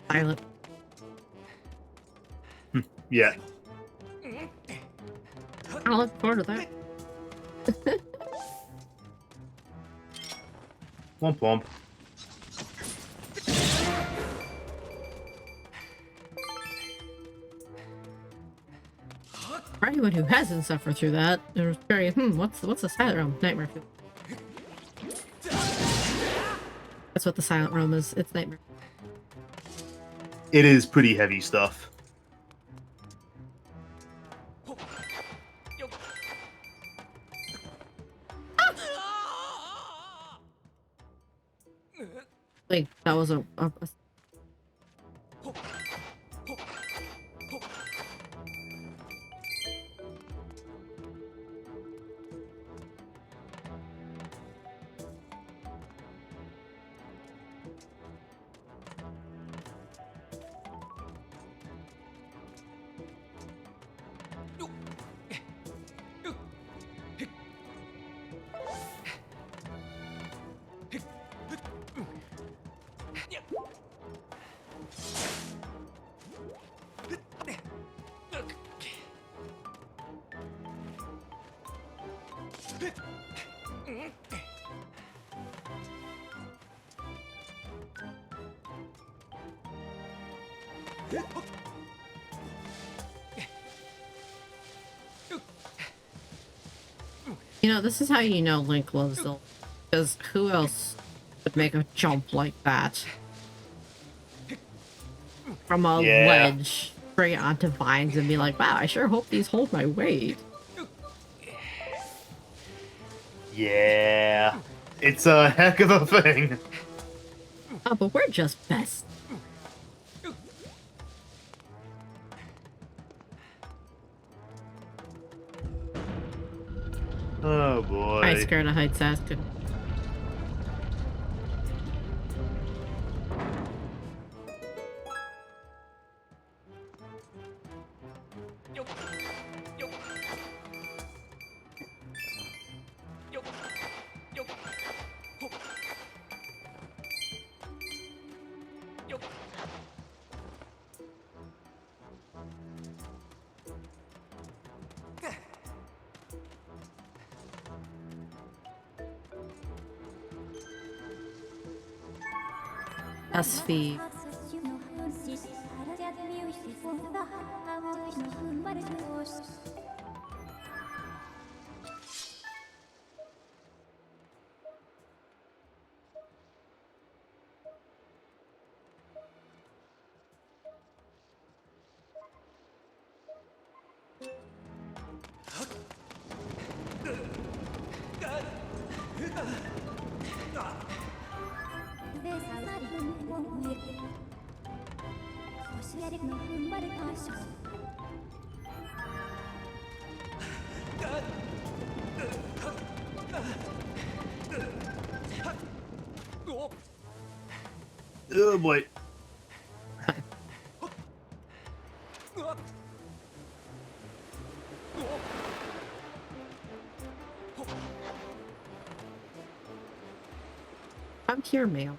Silent. Yeah. I look forward to that. Womp womp. For anyone who hasn't suffered through that, they're very, what's the silent realm? Nightmare fuel. That's what the silent realm is. It's nightmare. It is pretty heavy stuff. Like, that was a You know, this is how you know Link loves Zelda. Because who else would make a jump like that? From a ledge straight onto vines and be like, wow, I sure hope these hold my weight. Yeah. It's a heck of a thing. Oh, but we're just best. Oh boy. I scared a heights ass could. SFee. Oh boy. I'm here, ma'am.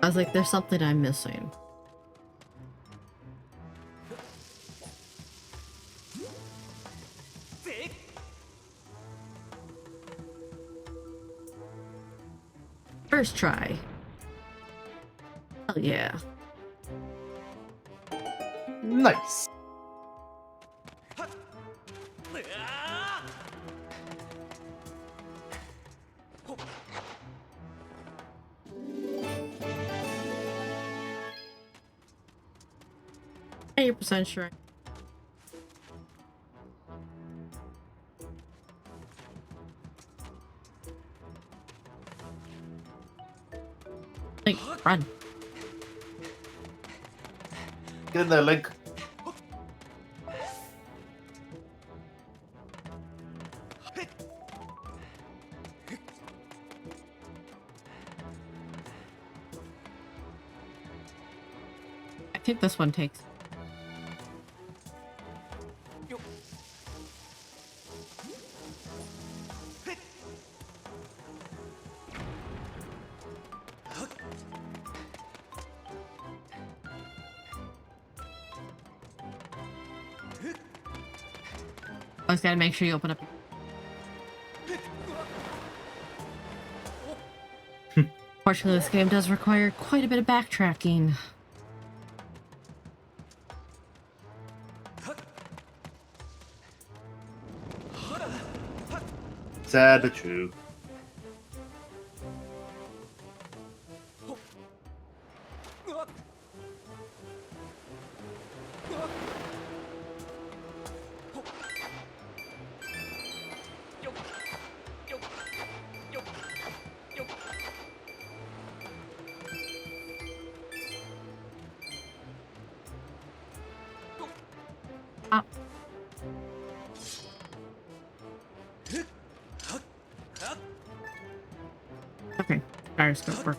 was like, there's something I'm missing. First try. Hell yeah. Nice. Are 80% sure. Like, run. Get in there, Link. I think this one takes. Always gotta make sure you open up. Fortunately, this game does require quite a bit of backtracking. Sad but true. Ah. Okay, gyroscope work.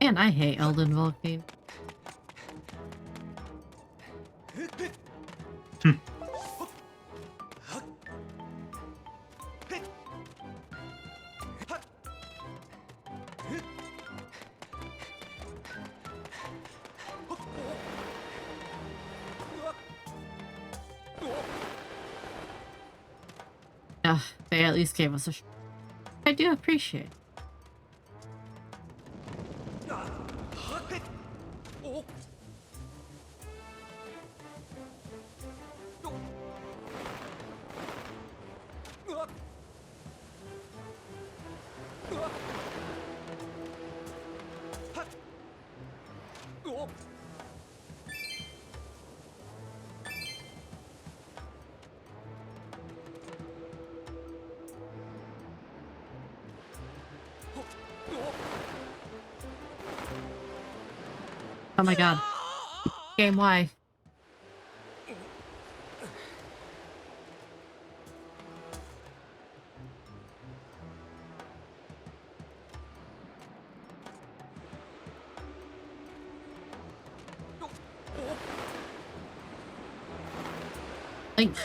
Man, I hate Elden Volcane. They at least gave us a I do appreciate. Oh my god. Game Y. Link.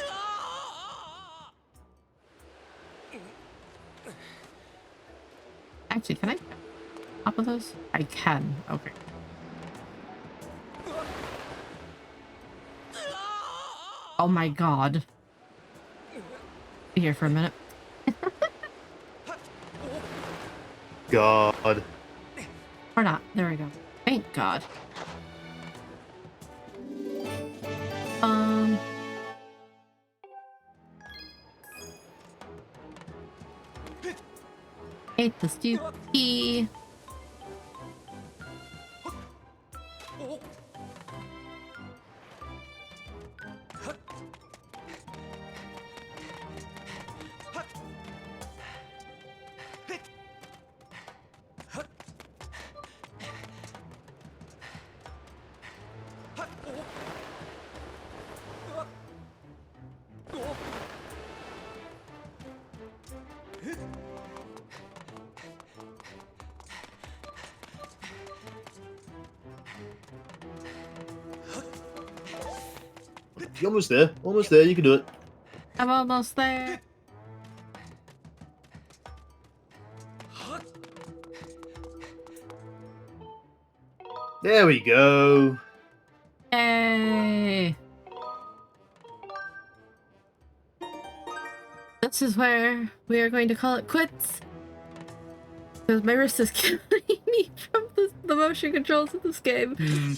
Actually, can I top of those? I can. Okay. Oh my god. Be here for a minute. God. Or not. There we go. Thank god. Hate the stupid. You're almost there. Almost there. You can do it. I'm almost there. There we go. Yay! This is where we are going to call it quits. Because my wrist is killing me from the motion controls of this game.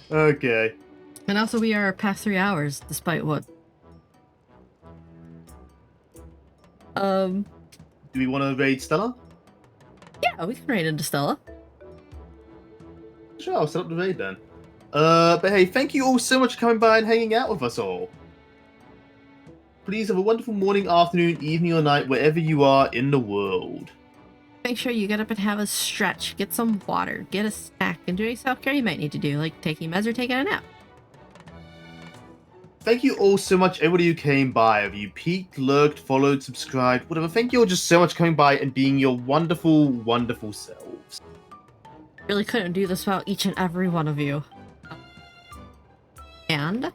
Okay. And also we are past 3 hours, despite what? Do we want to raid Stella? Yeah, we can raid into Stella. Sure, I'll set up the raid then. But hey, thank you all so much for coming by and hanging out with us all. Please have a wonderful morning, afternoon, evening, or night, wherever you are in the world. Make sure you get up and have a stretch, get some water, get a snack, and do any self-care you might need to do, like taking meds or taking a nap. Thank you all so much, everybody who came by. If you peeked, lurked, followed, subscribed, whatever, thank you all just so much for coming by and being your wonderful, wonderful selves. Really couldn't do this without each and every one of you. And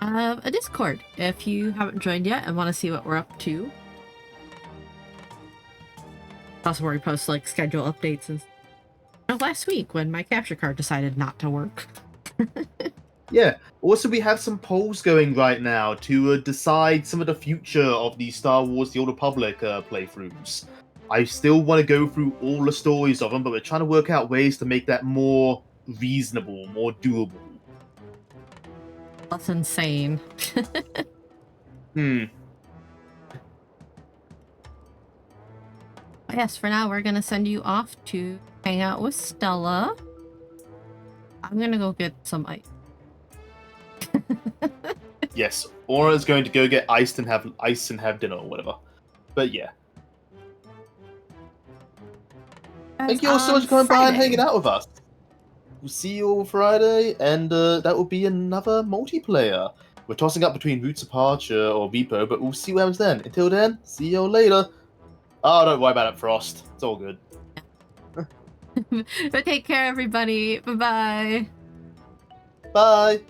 a Discord if you haven't joined yet and want to see what we're up to. Also where we post like schedule updates and last week when my capture card decided not to work. Yeah. Also, we have some polls going right now to decide some of the future of the Star Wars The Old Republic playthroughs. I still want to go through all the stories of them, but we're trying to work out ways to make that more reasonable, more doable. That's insane. Yes, for now we're gonna send you off to hang out with Stella. I'm gonna go get some ice. Yes, Aura's going to go get iced and have dinner or whatever. But yeah. Thank you all so much for coming by and hanging out with us. We'll see you all Friday, and that will be another multiplayer. We're tossing up between Roots of Archer or Repo, but we'll see what happens then. Until then, see you all later. Oh, don't worry about it, Frost. It's all good. But take care, everybody. Bye-bye. Bye.